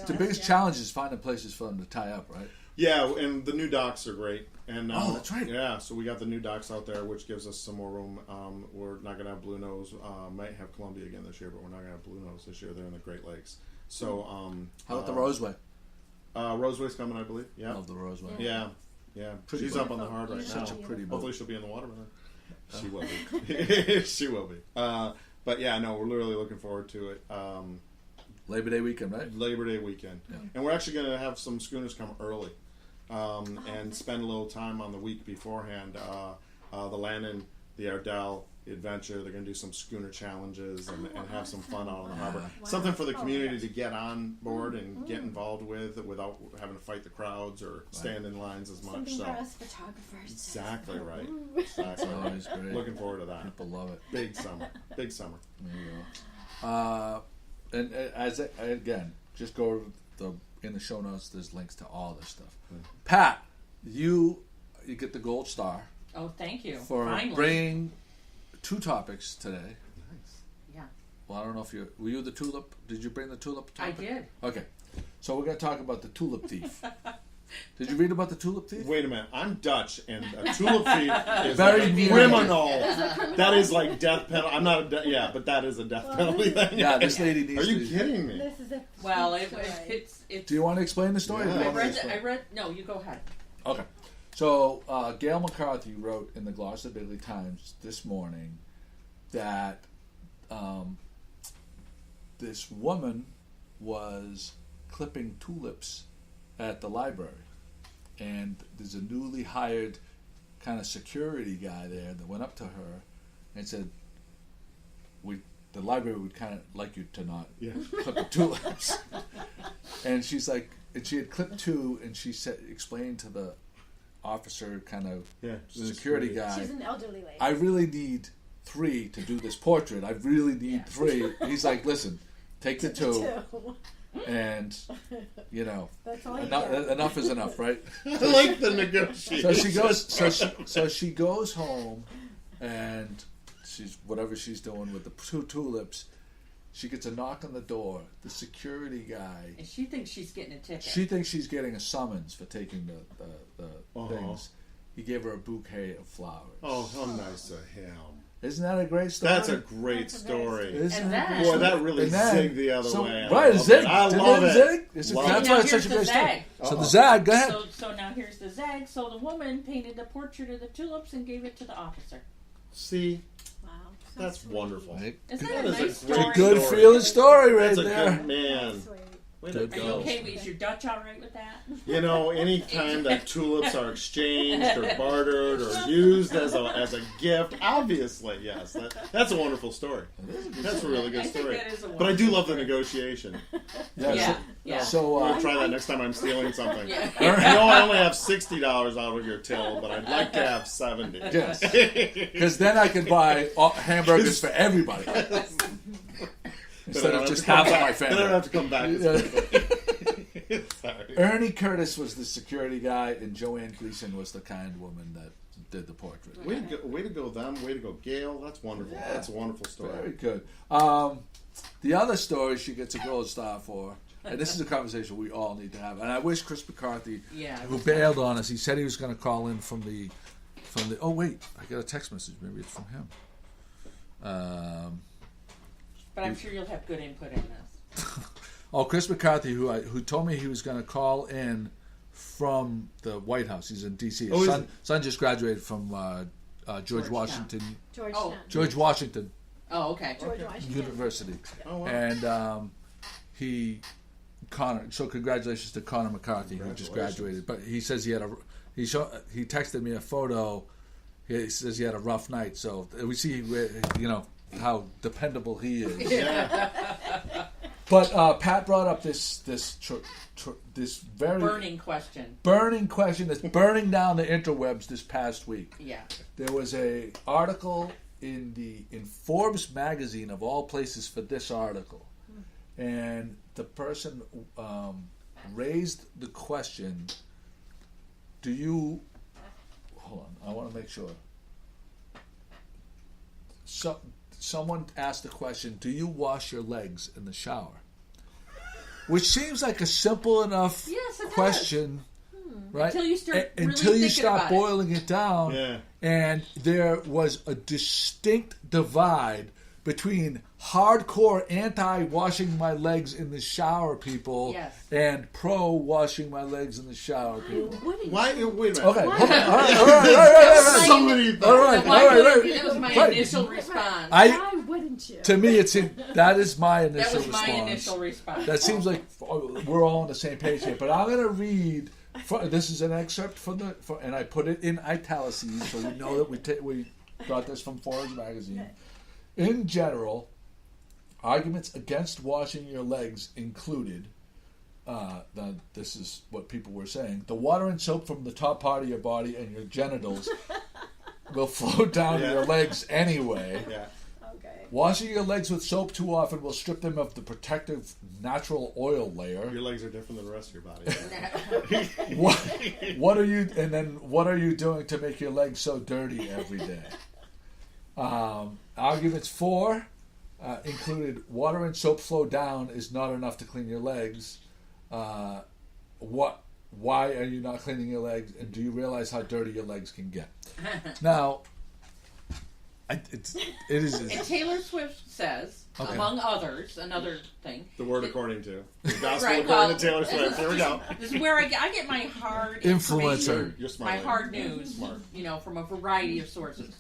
The biggest Yeah. challenge is finding places for them to tie up, right? Yeah, and the new docks are great. And that's right. Yeah, so we got the new docks out there, which gives us some more room. We're not going to have Blue Nose. Might have Columbia again this year, but we're not going to have Blue Nose this year. They're in the Great Lakes. So, how about the Roseway? Roseway's coming, I believe. Yeah. Love the Roseway. Yeah. She's up on the hard right now. Such a pretty boat. Hopefully she'll be in the water by then. She will be. She will be. But yeah, no, we're really looking forward to it. Labor Day weekend, right? Labor Day weekend. Yeah. And we're actually going to have some schooners come early and spend a little time on the week beforehand. The Landon, the Ardell, the Adventure, they're going to do some schooner challenges and have some fun out on the harbor. Wow. Something for the community to get on board and get involved with without having to fight the crowds or stand in lines as much. Something so for us photographers. Exactly right. Exactly right. Great. Looking forward to that. People love it. Big summer. Big summer. There you go. And as again, just go in the show notes. There's links to all this stuff. Pat, you get the gold star. Oh, thank you for bringing 2 topics today. Nice. Yeah. Well, I don't know if were you the tulip? Did you bring the tulip topic? I did. Okay, so we're gonna talk about the tulip thief. Did you read about the tulip thief? Wait a minute. I'm Dutch, and a tulip thief is very like criminal. That is like death penalty. I'm not but that is a death penalty thing. Yeah, this lady needs. Are you kidding me? This is a it's. Do you want to explain the story? Yeah. I read. No, you go ahead. Okay. So Gail McCarthy wrote in the Gloucester Daily Times this morning that this woman was clipping tulips at the library, and there's a newly hired kind of security guy there that went up to her and said, the library would kind of like you to not clip the tulips. And she's like, and she had clipped 2, and she explained to the officer, kind of the security guy, she's an elderly lady. I really need 3 to do this portrait. I really need 3. He's like, listen, take the 2. And that's all enough is enough, right? I like the negotiation. So she goes home, and whatever she's doing with the 2 tulips. She gets a knock on the door. The security guy. And she thinks she's getting a ticket. She thinks she's getting a summons for taking the things. He gave her a bouquet of flowers. Oh, how nice of him. Isn't that a great story? That's a great story. Boy, that really zigged the other way. Right, zig. I love it. That's why it's such a great story. So the zag, go ahead. So now here's the zag. So the woman painted a portrait of the tulips and gave it to the officer. See? Wow. That's wonderful. Isn't that a nice story? It's a good feeling story right there. there. That's a good man. Are you okay? Is your Dutch all right with that? Any time that tulips are exchanged or bartered or used as a gift, obviously, yes. That's a wonderful story. That's a really good story. But I do love the negotiation. Yeah. So I'll try that next time I'm stealing something. Yeah. I only have $60 out of your till, but I'd like to have $70. Yes. Because then I can buy hamburgers for everybody. Instead of just half of my family. Then I don't have to come back. Sorry. Ernie Curtis was the security guy, and Joanne Gleason was the kind woman that did the portrait. Way to go them. Way to go, Gail. That's wonderful. Yeah. That's a wonderful story. Very good. The other story she gets a gold star for, and this is a conversation we all need to have, and I wish Chris McCarthy, who bailed on us, he said he was going to call in from the. Oh wait, I got a text message. Maybe it's from him. But I'm sure you'll have good input in this. Chris McCarthy, who told me he was going to call in from the White House. He's in D.C. His son just graduated from George Washington. George Washington. Oh, okay. George Washington University. Oh, wow. And so congratulations to Connor McCarthy, who just graduated. But he says he texted me a photo. He says he had a rough night. So we see, how dependable he is. Yeah. But Pat brought up this very burning question that's burning down the interwebs this past week. Yeah. There was a article in Forbes magazine, of all places, for this article, and the person raised the question: hold on, I want to make sure. Someone asked the question, do you wash your legs in the shower? Which seems like a simple enough question, right? Until you start until you start about boiling it down, and there was a distinct divide between hardcore anti-washing my legs in the shower people and pro-washing my legs in the shower people. Why? Wait a minute. Okay. All right. So many things. All right. That was my initial response. Why wouldn't you? To me, that is my initial response. That was my initial response. That seems like we're all on the same page here. But I'm going to read. This is an excerpt and I put it in italics so we know that we got this from Forbes magazine. In general, arguments against washing your legs included, this is what people were saying, the water and soap from the top part of your body and your genitals will flow down your legs anyway. Yeah. Okay. Washing your legs with soap too often will strip them of the protective natural oil layer. Your legs are different than the rest of your body. What are you doing to make your legs so dirty every day? Arguments 4 included water and soap flow down is not enough to clean your legs. Why are you not cleaning your legs? And do you realize how dirty your legs can get? Now, it is. And Taylor Swift says, among others, another thing. The word according to. The gospel according to Taylor Swift. Here we go. This is where I get my hard influencer. You're smart. My hard news, from a variety of sources.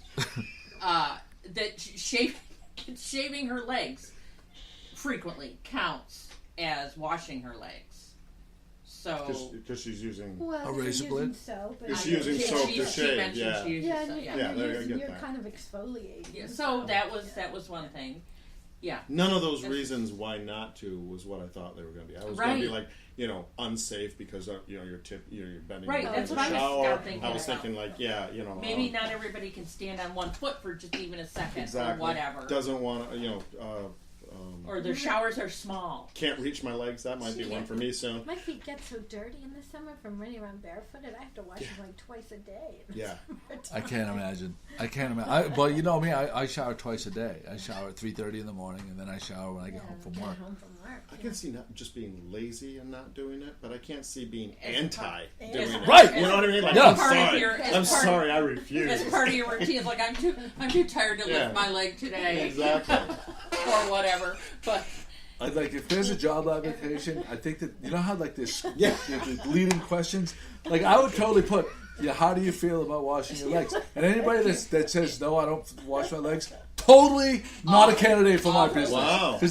That shaving her legs frequently counts as washing her legs. So because she's using a razor blade. Soap. Is she using soap to shave? You're kind of exfoliating. Yeah, so that was one thing. Yeah. None of those reasons why not to was what I thought they were going to be. I was going to be like, unsafe because you're bending over that's the what shower. I was thinking like, maybe not everybody can stand on one foot for just even a second or whatever. Doesn't want to, or their showers are small. Can't reach my legs. That might be one for me soon. My feet get so dirty in the summer from running around barefooted. I have to wash them like twice a day. Yeah. I can't imagine. Well, you know me. I shower twice a day. I shower at 3:30 in the morning, and then I shower when I get home from work. I can see not just being lazy and not doing it, but I can't see being anti doing it. Right. You know what I mean? Like, I'm sorry, I refuse. As part of your routine, it's like I'm too tired to lift my leg today. Exactly. Or whatever. But if there's a job application, I think that how there's the leading questions. Like I would totally put, how do you feel about washing your legs? And anybody that says no, I don't wash my legs, totally not a candidate for my business. Wow. Because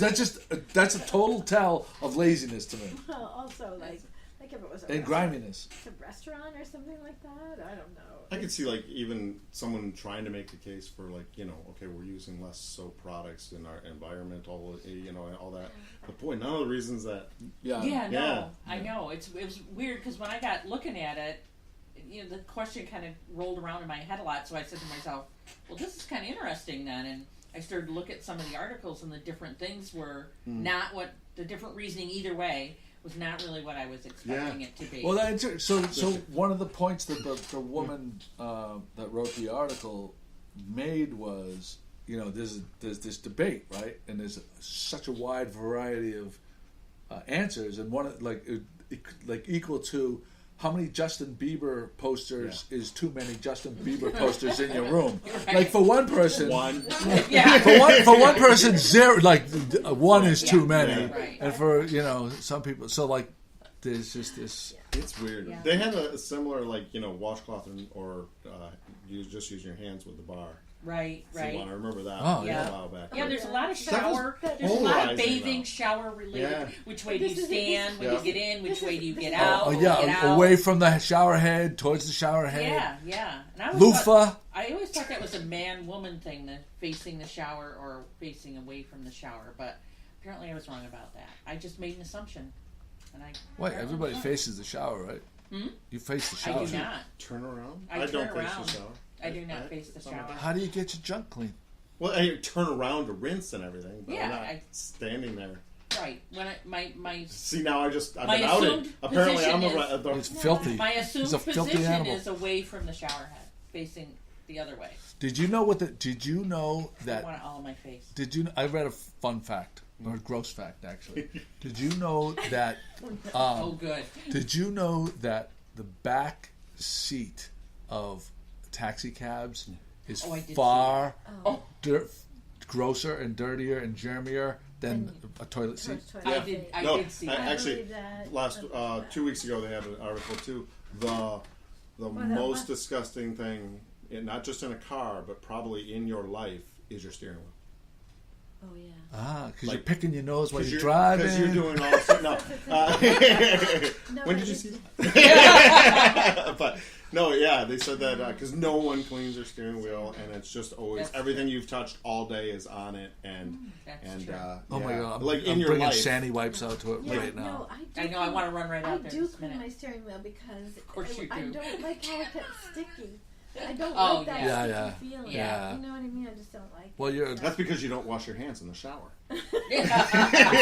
that's a total tell of laziness to me. Well, also like if it was and griminess. A restaurant or something like that. I don't know. I could see even someone trying to make the case for okay, we're using less soap products in our environmental, and all that. But boy, none of the reasons that. I know it was weird because when I got looking at it, the question kind of rolled around in my head a lot. So I said to myself, well, this is kind of interesting then, and I started to look at some of the articles, and the different things were not what the different reasoning either way. Was not really what I was expecting it to be. Well, so one of the points that the woman that wrote the article made was, there's this debate, right? And there's such a wide variety of answers, and one equal to how many Justin Bieber posters is too many Justin Bieber posters in your room? Right. Like for one person, for one person, 0. Like one is too many, and for some people, so there's just this. It's weird. Yeah. They had a similar washcloth or just using your hands with the bar. Right. I remember that a while back. Yeah, there's a lot of there's a lot of bathing, shower related. Yeah. Which way do you stand when you get in? Which way do you get out? Away from the shower head, towards the shower head. Yeah. And I always thought that was a man-woman thing, the facing the shower or facing away from the shower. But apparently I was wrong about that. I just made an assumption. Everybody faces the shower, right? You face the shower. I do not. Turn around? I don't face the shower. I do not face the shower. How do you get your junk clean? Well, I turn around to rinse and everything, but I'm not standing there. Right. When my see now I've been outed. Apparently I'm it's filthy. My assumed position is away from the shower head, facing the other way. Did you know that? I want it all in my face. I read a fun fact. Or a gross fact, actually. Did you know that? Oh, good. Did you know that the back seat of taxi cabs is I did far grosser and dirtier and germier than a toilet seat. I did see that. Actually, last 2 weeks ago they had an article too. The most disgusting thing, not just in a car, but probably in your life, is your steering wheel. Oh yeah. Because you're picking your nose while you're driving. Because you're doing all this. No. When did you see that? But no, yeah, they said that because no one cleans their steering wheel, and it's just always everything you've touched all day is on it, and oh my god, like I'm in your bringing life. sandy wipes out to it right now. No, I know. I want to run right out there. I do clean my steering wheel because of course you do. I don't like how it gets sticky. I don't Oh, like that sticky feeling. Yeah. You know what I mean? I just don't like Well, it. That's because you don't wash your hands in the shower. You're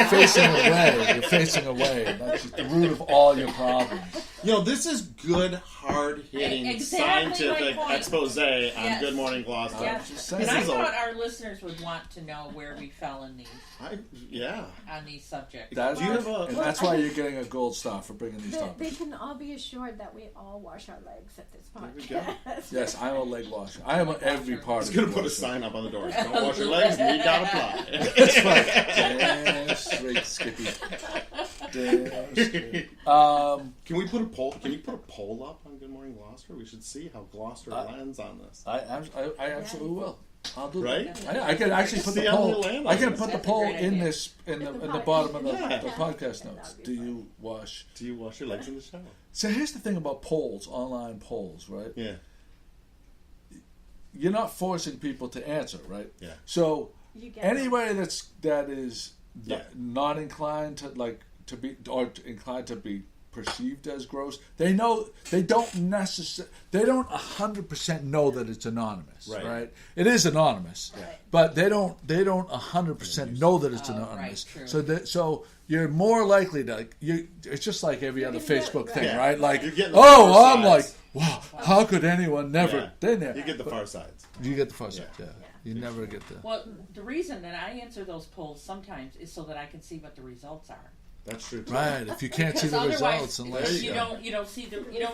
facing away. You're facing away. That's just the root of all your problems. You know, this is good, hard-hitting, Exactly scientific my point. expose on Good Morning Gloucester. Yes. And I thought our listeners would want to know where we fell in these. On these subjects. And that's why you're getting a gold star for bringing these topics. They can all be assured that we all wash our legs at this podcast. Yes, I'm a leg washer. I am every part. He's going to put a sign up on the doors. Don't wash your legs, need not apply. That's right. Damn straight, Skippy. Damn straight. Can we put a poll? Can you put a poll up on Good Morning Gloucester? We should see how Gloucester lands on this. I absolutely will. I'll do right? that. I can actually put the poll. I can put the poll in the bottom of the podcast notes. Do you wash your legs in the shower? So here's the thing about polls, online polls, right? Yeah. You're not forcing people to answer, right? Yeah. So anybody that is not inclined to be inclined to be perceived as gross, they don't 100% know that it's anonymous, right? It is anonymous, but they don't 100% know that it's anonymous. Right, so you're more likely to it's just like every other Facebook thing, right? Like, I'm like, wow, how could anyone never? You get the far sides. You get the far sides, You never get the. Well, the reason that I answer those polls sometimes is so that I can see what the results are. That's true too. Right. If you can't see the results, unless you don't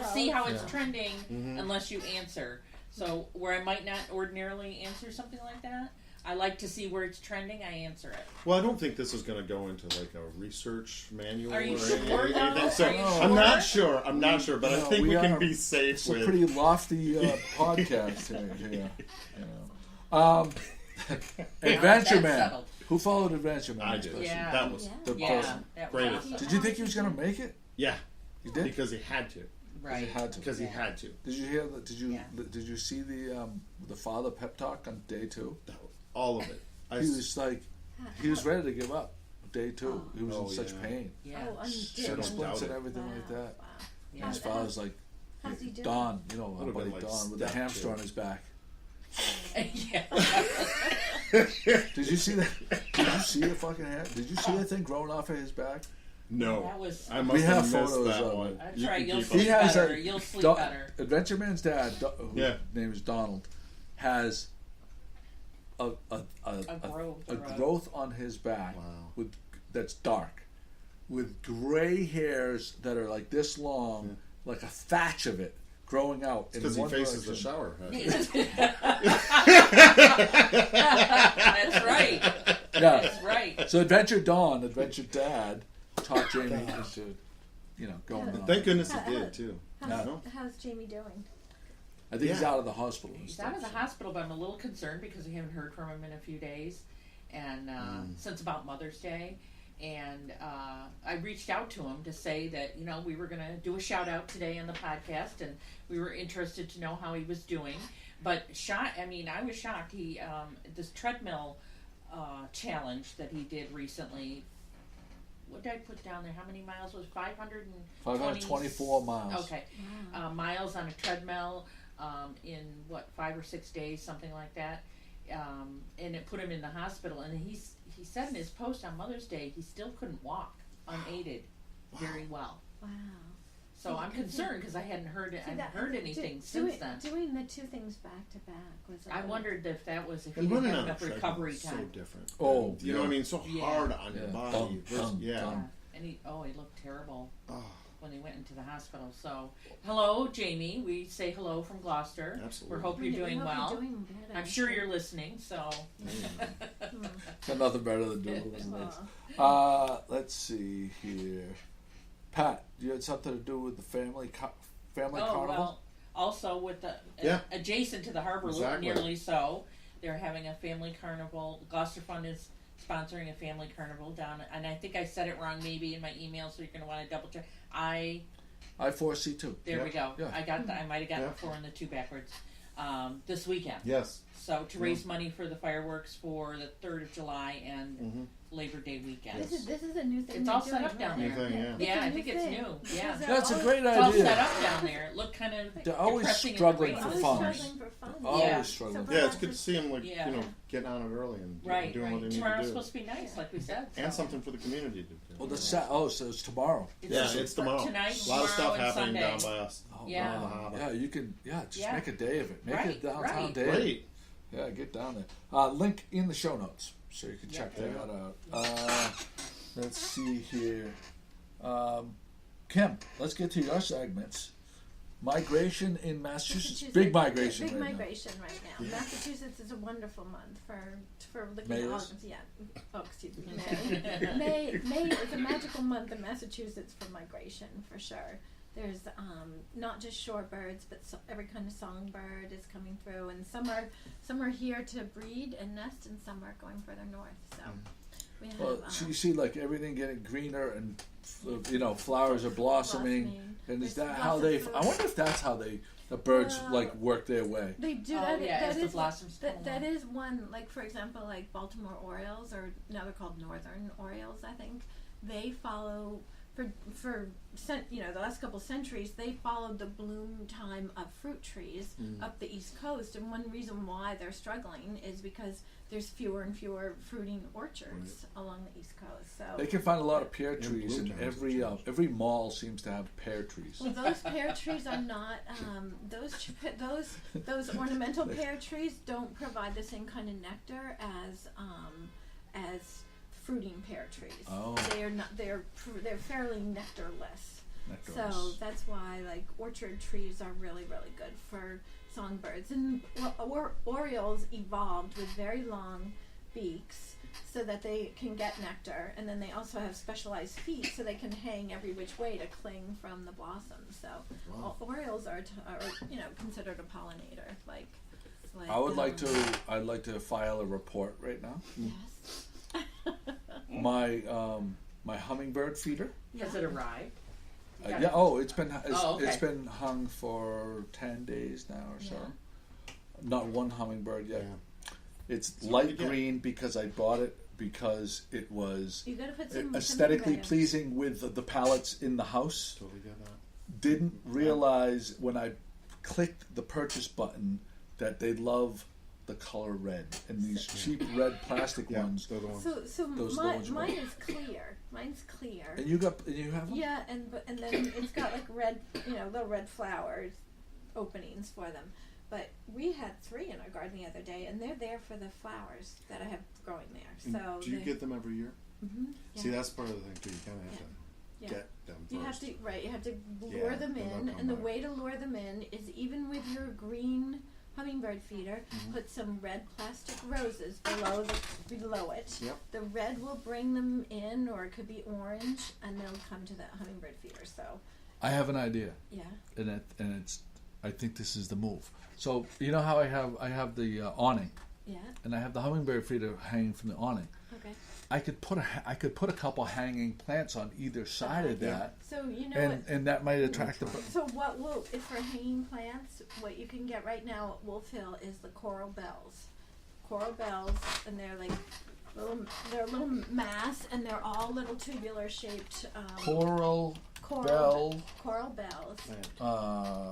see how it's trending unless you answer. So where I might not ordinarily answer something like that, I like to see where it's trending. I answer it. Well, I don't think this is going to go into like a research manual or anything. So I'm not sure. But I think we can be safe. It's a pretty lofty podcast here. Adventure Man. Who followed Adventure Man? I did. Yeah. That was the person. Greatest. Did you think he was going to make it? Yeah. You did? Because he had to. Right. Because he had to. Did you hear? Did you see the father pep talk on day 2? All of it. He was ready to give up. Day 2, he was in such pain. Yeah. Shin splints and everything like that. Wow. And his father's like, how's he doing? Don, our buddy Don, with a hamster on his back. Yeah. Did you see that? Did you see the fucking hair? Did you see that thing growing off of his back? No. I must have missed photos that of one. it. That's right. You'll sleep better. You'll sleep better. Adventure Man's dad, whose name is Donald, has a growth on his back that's dark, with gray hairs that are like this long, like a thatch of it growing out. Because he faces the shower. That's right. Yeah. That's right. So Adventure Dad taught Jamie into, going on. Thank goodness he did too. How's Jamie doing? I think he's out of the hospital. He's out of the hospital, but I'm a little concerned because we haven't heard from him in a few days, and since about Mother's Day. And I reached out to him to say that, we were going to do a shout out today on the podcast, and we were interested to know how he was doing. But I was shocked. He this treadmill challenge that he did recently. What did I put down there? How many miles was 524 miles. Okay, miles on a treadmill in 5 or 6 days, something like that. And it put him in the hospital, and he said in his post on Mother's Day he still couldn't walk unaided very well. Wow. So I'm concerned because I hadn't heard anything since then. Doing the two things back to back was. I wondered if he didn't have enough recovery time. So different. Oh, you know what I mean? So hard on your body. And he looked terrible. Oh. when they went into the hospital. So, hello, Jamie. We say hello from Gloucester. Absolutely. We hope you're doing well. You're doing good, I'm sure you're listening. So, Got nothing better than doing it. Let's see here. Pat, you had something to do with the family carnival? Well, also with the adjacent to the harbor, nearly so. They're having a family carnival. Gloucester Fund is sponsoring a family carnival down, and I think I said it wrong maybe in my email, so you're going to want to double check. I4C2. There we go. Yeah. I might have gotten the 4 and the 2 backwards. This weekend. Yes. So to raise money for the fireworks for the 3rd of July and Labor Day weekend. This is a new thing. It's all set up down there. Yeah, I think it's new. Yeah. That's a great It's idea. all set up down there. It looked kind of They're always depressing struggling in for the rain. funds. Always struggling. Yeah, it's good to see them get on it early and doing what they need to Tomorrow's do. supposed to be nice, like we said. And something for the community to do. Well, so it's tomorrow. It's tomorrow. Tonight, a lot of stuff tomorrow, and happening Sunday. down by us. Yeah. You can make a day of it. Make it a downtown day. Great. Yeah, get down there. Link in the show notes, so you can check that out. Let's see here. Kim, let's get to your segments. Migration in Massachusetts. Big migration Big right migration right now. Massachusetts is a wonderful month for looking May at is? August. Yeah. Oh, excuse me. May is a magical month in Massachusetts for migration, for sure. There's not just shorebirds, but every kind of songbird is coming through, and some are here to breed and nest, and some are going further north. So we have. So you see, like everything getting greener, and flowers are blossoming. And is that how they? I wonder if that's how the birds work their way. They do. The blossoms. That is one. Like for example, like Baltimore Orioles, or now they're called Northern Orioles. I think they follow. For the last couple centuries, they followed the bloom time of fruit trees up the East Coast, and one reason why they're struggling is because there's fewer and fewer fruiting orchards along the East Coast. So they can find a lot of pear trees, and every mall seems to have pear trees. Well, those pear trees are not those ornamental pear trees don't provide the same kind of nectar as fruiting pear trees. Oh. They are not. They're fairly nectarless. So that's why orchard trees are really, really good for songbirds. And orioles evolved with very long beaks so that they can get nectar, and then they also have specialized feet so they can hang every which way to cling from the blossoms. So orioles are considered a pollinator. I'd like to file a report right now. Yes. My hummingbird feeder. Has it arrived? It's been hung for 10 days now or so. Not one hummingbird yet. Yeah. It's light green because I bought it because it was aesthetically pleasing with the palettes in the house. Totally get that. Didn't realize when I clicked the purchase button that they love the color red, and these cheap red plastic ones. So mine is clear. Mine's clear. And you have them? Yeah, and then it's got red, little red flowers openings for them. But we had 3 in our garden the other day, and they're there for the flowers that I have growing there. So do you get them every year? Mm-hmm. Yeah. See, that's part of the thing too. You kind of have to get them first. You have to lure them in, and the way to lure them in is even with your green hummingbird feeder, put some red plastic roses below it. Yep. The red will bring them in, or it could be orange, and they'll come to that hummingbird feeder. So I have an idea. Yeah. And it's I think this is the move. So you know how I have the awning. Yeah. And I have the hummingbird feeder hanging from the awning. Okay. I could put a couple hanging plants on either side of that. So and that might attract the. So if for hanging plants, what you can get right now at Wolf Hill is the coral bells. Coral bells, and they're they're a little mass, and they're all little tubular shaped. Coral bells.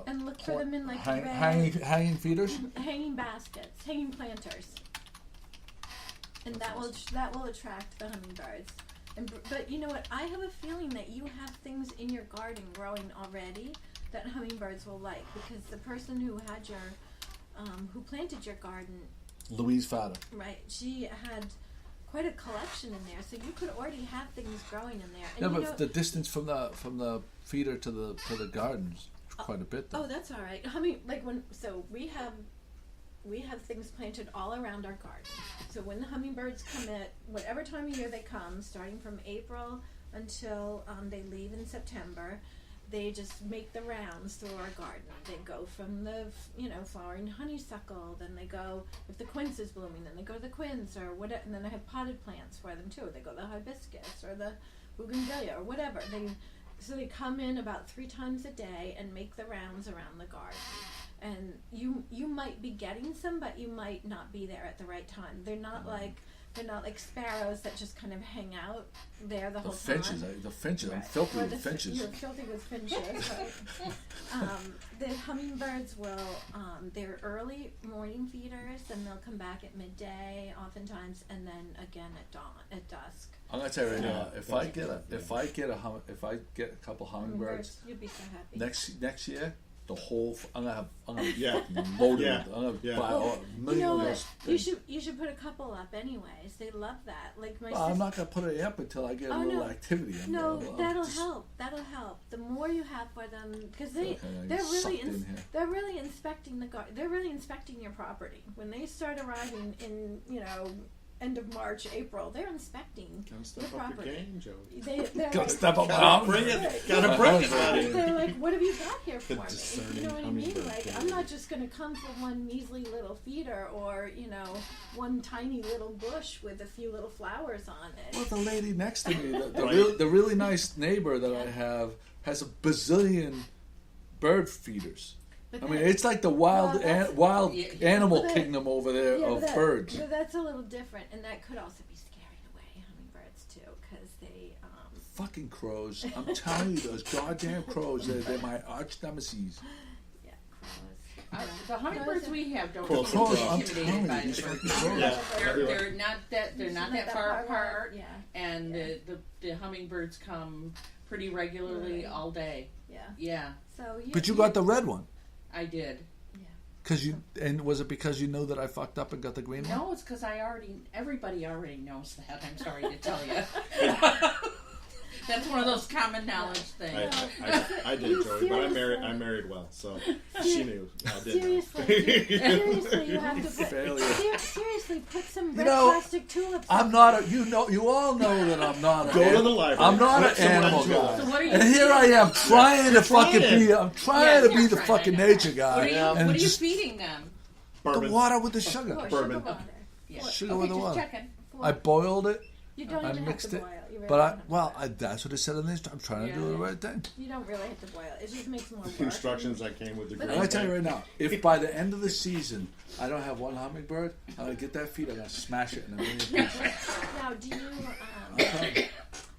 And look for them in hanging feeders, hanging baskets, hanging planters. And that will attract the hummingbirds. But you know what? I have a feeling that you have things in your garden growing already that hummingbirds will like, because the person who had who planted your garden, Louise Fada. right? She had quite a collection in there, so you could already have things growing in there. And yeah, but the distance from the feeder to the gardens quite a bit. Though. Oh, that's all right. We have things planted all around our garden. So when the hummingbirds come in, whatever time of year they come, starting from April until they leave in September, they just make the rounds through our garden. They go from the, flowering honeysuckle, then they go, if the quince is blooming, then they go to the quince or whatever, and then I have potted plants for them too. They go to the hibiscus or the bougainvillea or whatever. So they come in about 3 times a day and make the rounds around the garden. And you might be getting some, but you might not be there at the right time. They're not like sparrows that just kind of hang out there the whole time. The finches, right. I'm filthy with finches. You're filthy with finches, right? The hummingbirds they're early morning feeders, and they'll come back at midday oftentimes, and then again at dusk. I'm gonna tell you right now, if I get a couple hummingbirds, you'll be so happy. Next year. The whole I'm gonna load Yeah. it. I'm gonna buy Well, a million of those things. You should put a couple up anyways. They love that. Like my I'm not gonna put it up until I get a little activity. That'll help. That'll help. The more you have for them, because they're really inspecting the garden. They're really inspecting your property when they start arriving in end of March, April. They're inspecting Gotta step your up property. your game, Joey. They're Gotta like, step up. Gotta bring it. They're like, what have you got here for me? discerning You know what I mean? hummingbird Like, thing. I'm not just going to come for one measly little feeder or, one tiny little bush with a few little flowers on it. Well, the lady next to me, Right. the really nice neighbor that I have, has a bazillion bird feeders. But It's like the wild Yeah. animal But that- kingdom over there of birds. But that's a little different, and that could also be scaring away hummingbirds too, because they. Fucking crows! I'm telling you, those goddamn crows. They're my arch nemesis. Yeah, crows. The hummingbirds we have don't Cool. seem to be I'm intimidated telling by you, these the fucking birds. crows. Yeah. They're not that far apart, Yeah. and the hummingbirds come pretty regularly Right. all day. Yeah. Yeah, So But you got the red one. I did. Was it because you knew that I fucked up and got the green one? No, it's because everybody already knows that. I'm sorry to tell you. That's one of those common knowledge things. I did, Joey, but I married well, so she knew. I did. Seriously, you have to Failure. seriously put some red know, plastic tulips. I'm not you all know that I'm not Go to the library. I'm not Put an some animal red guy. tulips. So what are you And here I am trying to fucking trying. be. I'm trying to be you're the trying, fucking I know. nature guy. What and are you just feeding them? the Bourbon. water with the sugar. Sugar Bourbon. water. Yeah. Sugar Okay, with the just water. checking. I boiled it. You don't I even have mixed to it. boil. You really But don't have to boil. that's what it said in this. I'm trying to do the Yeah. right thing. You don't really have to boil. It just makes more work. Instructions that came with the But green. I tell you right now, if by the end of the season I don't have one hummingbird, I'm gonna get that feed. I'm gonna smash it in a million pieces. Now, do you?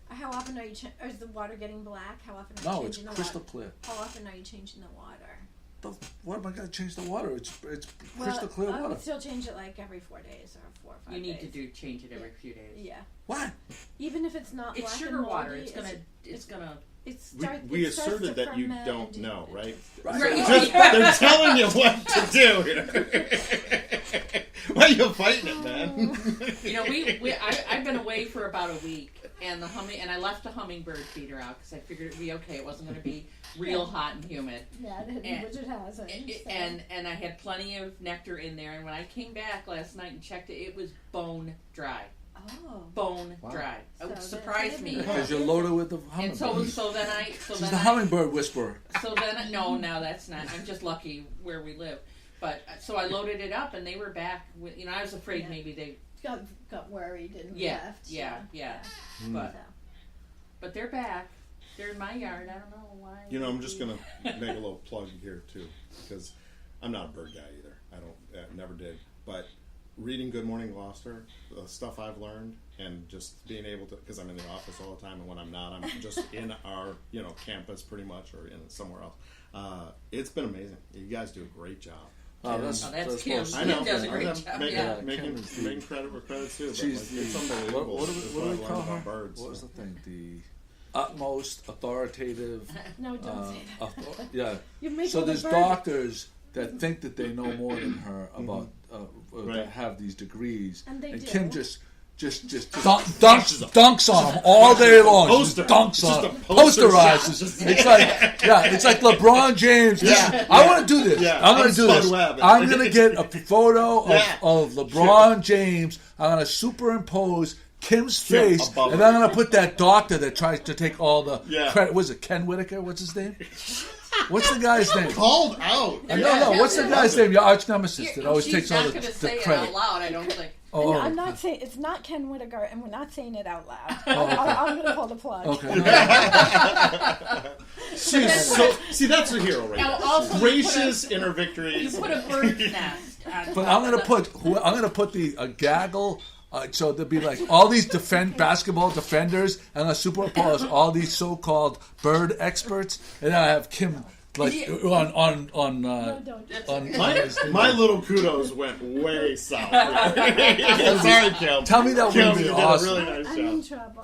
How often are you? Or is the water getting black? How often are you No, it's changing the crystal water? clear. How often are you changing the water? What am I gonna change the water? It's crystal clear I water. would still change it like every 4 days or 4 or 5 You need days. to change it every few days. Yeah. What? Even if it's not It's black sugar and water. moldy, It's gonna. We asserted that you don't know, right? Right. Just, they're telling you what to do here. Why are you fighting it, man? I've been away for about a week, and I left the hummingbird feeder out because I figured it'd be okay. It wasn't going to be real hot and humid. Yeah, which it hasn't. And I had plenty of nectar in there. And when I came back last night and checked it, it was bone dry. Oh. Bone dry. It So surprised me. Because you're loaded with the And hummingbird. so then She's the hummingbird whisperer. no, that's not. I'm just lucky where we live. But so I loaded it up, and they were back. I was afraid maybe they got worried and left. Yeah. But they're back. They're in my yard. I don't know why. I'm just gonna make a little plug here too, because I'm not a bird guy either. I never did. But reading Good Morning Gloucester, the stuff I've learned, and just being able to, because I'm in the office all the time, and when I'm not, I'm just in our campus pretty much, or in somewhere else. It's been amazing. You guys do a great job. That's Kim. close. I know. Kim does a great job. Making credit where credit's due. She's It's unbelievable. what do we call her? Birds, what was the thing? The utmost authoritative. No, don't say that. Yeah. You make So all the there's bird- doctors that think that they know more than her about that Right. have these degrees, And they do. Kim just just dunks on him all day long. Just dunks on him. Posterizes. It's like LeBron James. Yeah. I want to do this. Yeah. I'm going to do this. I'm going to get a photo of LeBron James. I'm going to superimpose Kim's face, and I'm going to put that doctor that tries to take all the credit. Was it Ken Whitaker? What's his name? What's the guy's name? Called out. No. What's the guy's name? Your arch nemesis that always takes all the credit. She's not going to say it out loud, I don't think. Oh, no, I'm not saying it's not Ken Whitaker, and we're not saying it out loud. I'm going to pull the plug. Okay. See, that's a hero right now. Gracious in her victories. You put a bird's nest. But I'm going to put a gaggle. So there'll be like all these basketball defenders, and I'm going to superimpose all these so-called bird experts, and then I have Kim. Like on my little kudos went way south. Sorry, Kim. Tell me that would be awesome. Really nice I'm in trouble.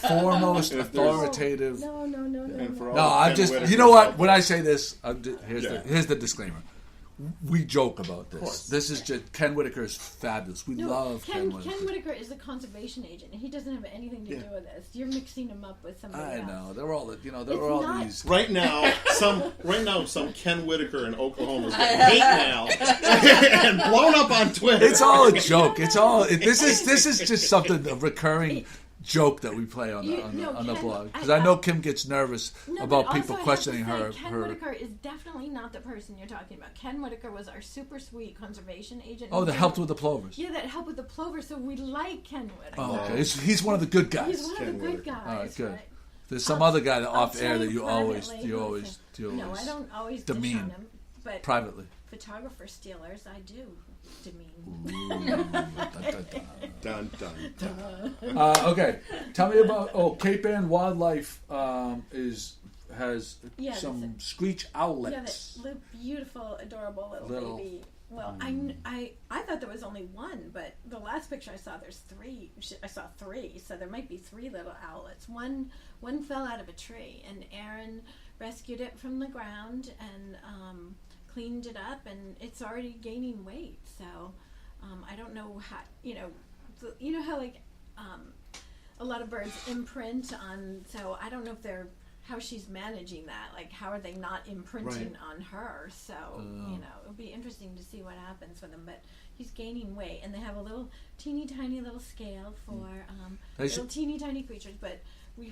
Foremost authoritative. No. No, I'm just. You know what? When I say this, here's the disclaimer. We joke about this. This is just Ken Whitaker is fabulous. We love Ken Whitaker. Ken Whitaker is a conservation agent. He doesn't have anything to do with this. You're mixing him up with somebody else. I know. They're all these. Right now, some Ken Whitaker in Oklahoma is getting hate mail and blown up on Twitter. It's all a joke. This is just something a recurring joke that we play on the blog, because I know Kim gets nervous about people questioning her. Ken Whitaker is definitely not the person you're talking about. Ken Whitaker was our super sweet conservation agent. Oh, that helped with the plovers. Yeah, that helped with the plovers. So we like Ken Whitaker. Oh, okay. He's one of the good guys. He's one of the good guys. All right, good. Right? There's some other guy off air that you always No, I don't always demean on him, but privately. Photographer stealers, I do demean. Dun, dun, dun. Okay, tell me about Cape Ann Wildlife has some screech owlets. Yeah, that beautiful, adorable little baby. Well, I thought there was only one, but the last picture I saw, there's three. I saw three, so there might be three little owlets. One fell out of a tree, and Aaron rescued it from the ground and cleaned it up, and it's already gaining weight. So I don't know how, you know how like a lot of birds imprint on. So I don't know if how she's managing that. Like, how are they not imprinting on her? So it'll be interesting to see what happens with him. But he's gaining weight, and they have a little teeny tiny little scale for little teeny tiny creatures. But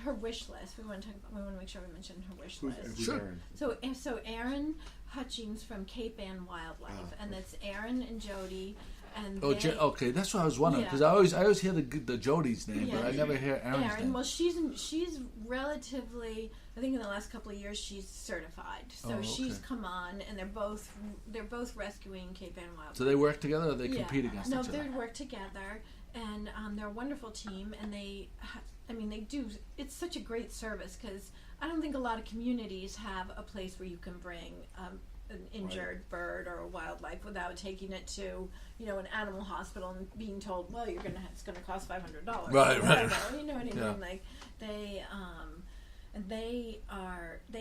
her wish list. We want to make sure we mention her wish list. Sure. So Aaron Hutchings from Cape Ann Wildlife, and that's Aaron and Jody. And okay, that's what I was wondering, because I always hear the Jody's name, but I never hear Aaron's name. Well, she's relatively. I think in the last couple of years she's certified, so she's come on, and they're both rescuing Cape Ann Wildlife. So they work together, or they compete against each other? No, they work together, and they're a wonderful team, and they do. It's such a great service, because I don't think a lot of communities have a place where you can bring an injured bird or a wildlife without taking it to an animal hospital and being told, well, it's gonna cost $500. Right. You know what I mean? Like they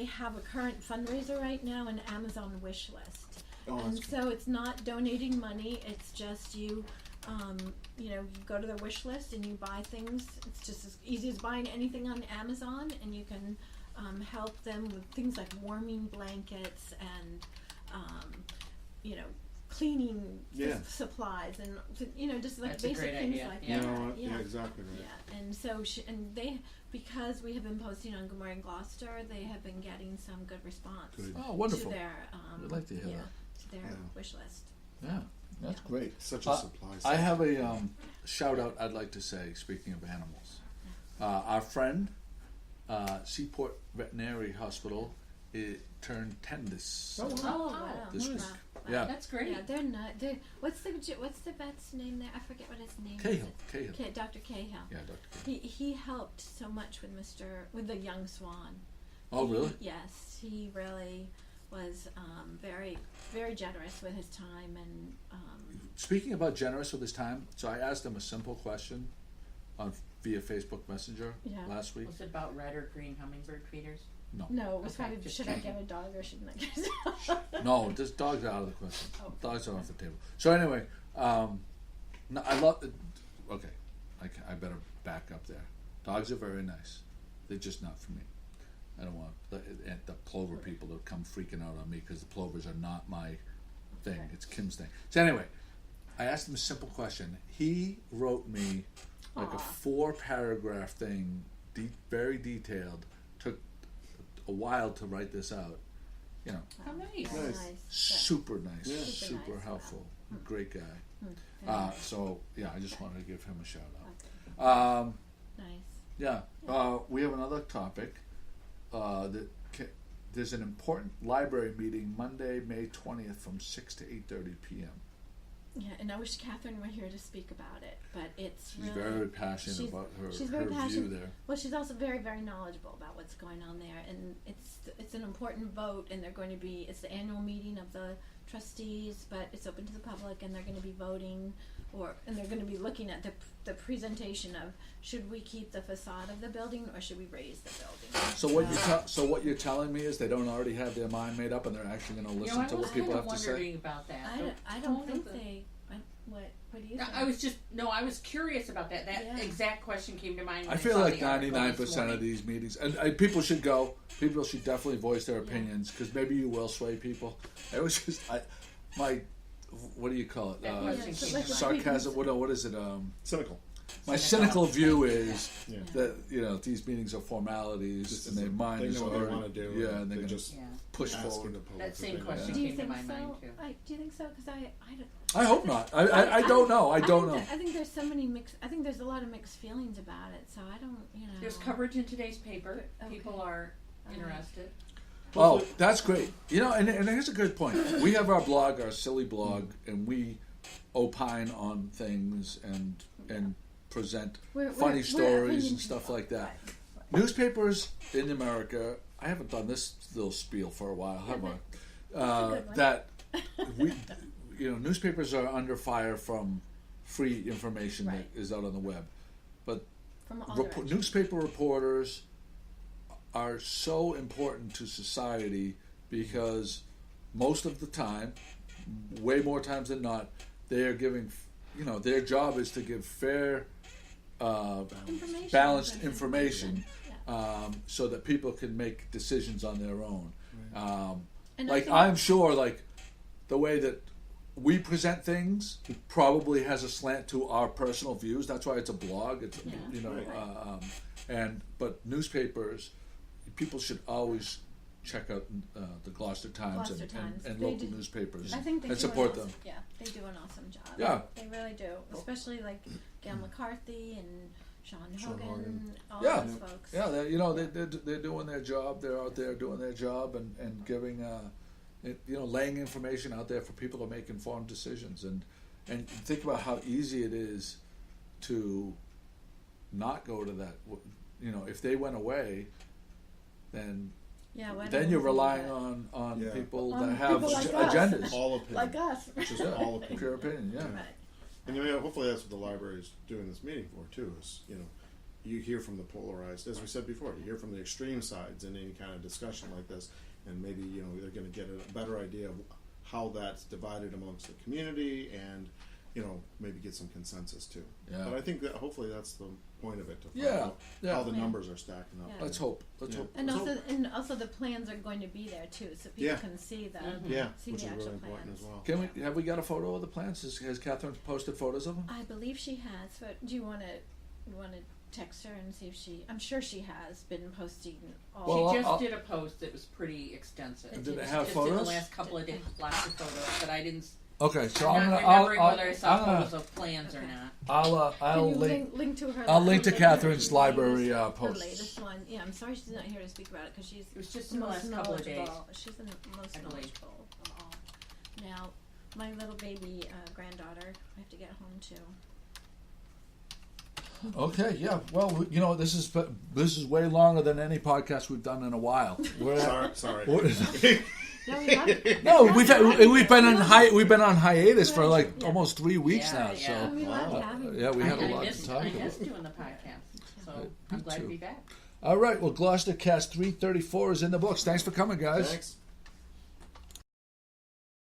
have a current fundraiser right now, an Amazon wish list. So it's not donating money. It's just you go to their wish list and you buy things. It's just as easy as buying anything on Amazon, and you can help them with things like warming blankets and cleaning supplies and just like That's basic things like that. Yeah, exactly right. Yeah, and so because we have been posting on Good Morning Gloucester, they have been getting some good response. Good. Oh, wonderful! To their I'd like to hear that. To their wish list. Yeah, that's great. Such a supply. I have a shout out I'd like to say. Speaking of animals, our friend Seaport Veterinary Hospital turned 10 this. Wow! This week. Wow. Yeah, that's great. Yeah, they're not. What's the vet's name there? I forget what his name is. Cahill. Dr. Cahill. Yeah, Dr. Cahill. He helped so much with the young swan. Oh, really? Yes, he really was very, very generous with his time. And speaking about generous with his time, so I asked him a simple question via Facebook Messenger last week. Was it about red or green hummingbird feeders? No, it was probably, should I get a dog or shouldn't I get a dog? No, this dog's out of the question. Dogs are off the table. So anyway, I love. Okay, I better back up there. Dogs are very nice. They're just not for me. I don't want the plover people to come freaking out on me because the plovers are not my thing. It's Kim's thing. So anyway, I asked him a simple question. He wrote me like a 4-paragraph thing, very detailed. Took a while to write this out. You know, how nice. Super nice, Yeah. super nice. helpful, great guy. Yeah. So yeah, I just wanted to give him a shout out. Nice. Yeah, we have another topic. There's an important library meeting Monday, May 20th, from 6 to 8:30 p.m. Yeah, and I wish Catherine were here to speak about it, but it's She's really... very passionate about her very view passionate. there. Well, she's also very, very knowledgeable about what's going on there, and it's an important vote, and it's the annual meeting of the trustees, but it's open to the public, and they're going to be voting, and they're going to be looking at the presentation of should we keep the facade of the building or should we raise the building. So what you're telling me is they don't already have their mind made up, and they're actually going to listen to what people have to say. I was wondering about that. I don't think they... What do you think? I was curious about that. That exact question came to mind. When I feel saw like the article 99% this of morning. these meetings, and people should go. People should definitely voice their opinions because maybe you will sway people. It was just what do you call it? That question came to mind. Sarcasm. What is it? Cynical. My cynical view is Yeah. that these meetings are formalities Just and their mind they is know what they already want to do. Yeah, and they're they going to just push asking forward. the public That same opinion. question Do you came to think my so? mind too. Do you think so? Because I hope not. I don't know. I don't know. I think there's so many mixed. I think there's a lot of mixed feelings about it. So I don't. There's coverage in today's paper. Okay. People are interested. Oh, that's great. And here's a good point. We have our blog, our silly blog, and we opine on things and present funny stories and stuff like that. Right. Newspapers in America, I haven't done this little spiel for a while, have I? That's a good one. That newspapers are under fire from free information Right. that is out on the web. But From all directions. newspaper reporters are so important to society because most of the time, way more times than not, they are giving, their job is to give fair, balanced information so that people can make decisions on their own. I'm sure, the way that we present things probably has a slant to our personal views. That's why it's a blog. It's but newspapers, people should always check out the Gloucester Times and local newspapers I think they and do support an them. awesome, Yeah, they do an awesome job. Yeah. They really do. Especially Gail McCarthy and Sean Hogan. Hogan, all Yeah. those folks. Yeah, they're doing their job. They're out there doing their job and giving laying information out there for people to make informed decisions. And think about how easy it is to not go to that. If they went away, then you're relying on people that have people like us. agendas. All opinion. Like us. Just all opinion. Pure opinion, yeah. Right. And hopefully that's what the library is doing this meeting for too. Is you hear from the polarized, as we said before, you hear from the extreme sides in any kind of discussion like this, and maybe they're going to get a better idea of how that's divided amongst the community, and maybe get some consensus too. Yeah. But I think that hopefully that's the point of it, to find Yeah, out yeah. how the numbers are stacking up. Yeah. Let's hope. Let's Yeah. hope. And also the plans are going to be there too, so people Yeah. can see the Yeah, see which the is actual really important plans. as well. Have we got a photo of the plants? Has Catherine posted photos of them? I believe she has, but do you want to text her and see if I'm sure she has been posting all. Well, She just I'll- did a post that was pretty extensive. Did it it have just photos? in the last couple of days, lots of photos, but I didn't. Okay, so I'm not remembering whether I saw photos of plans or Okay. not. I'll Can you link. link to her? I'll link to her Catherine's latest- library her post. latest one. Yeah, I'm sorry she's not here to speak about it because she's It was just the in the most last couple of days. knowledgeable. She's the most I believe. knowledgeable of all. Now, my little baby granddaughter, I have to get home too. Okay, yeah. Well, this is way longer than any podcast we've done in a while. Sorry. No, we haven't. No, we've been on hiatus for almost 3 weeks now. Yeah. So We love having you. yeah, we had a I lot to missed, talk I about. missed doing the podcast, so Me I'm glad too. to be back. All right. Well, GloucesterCast 334 is in the books. Thanks for coming, guys. Thanks.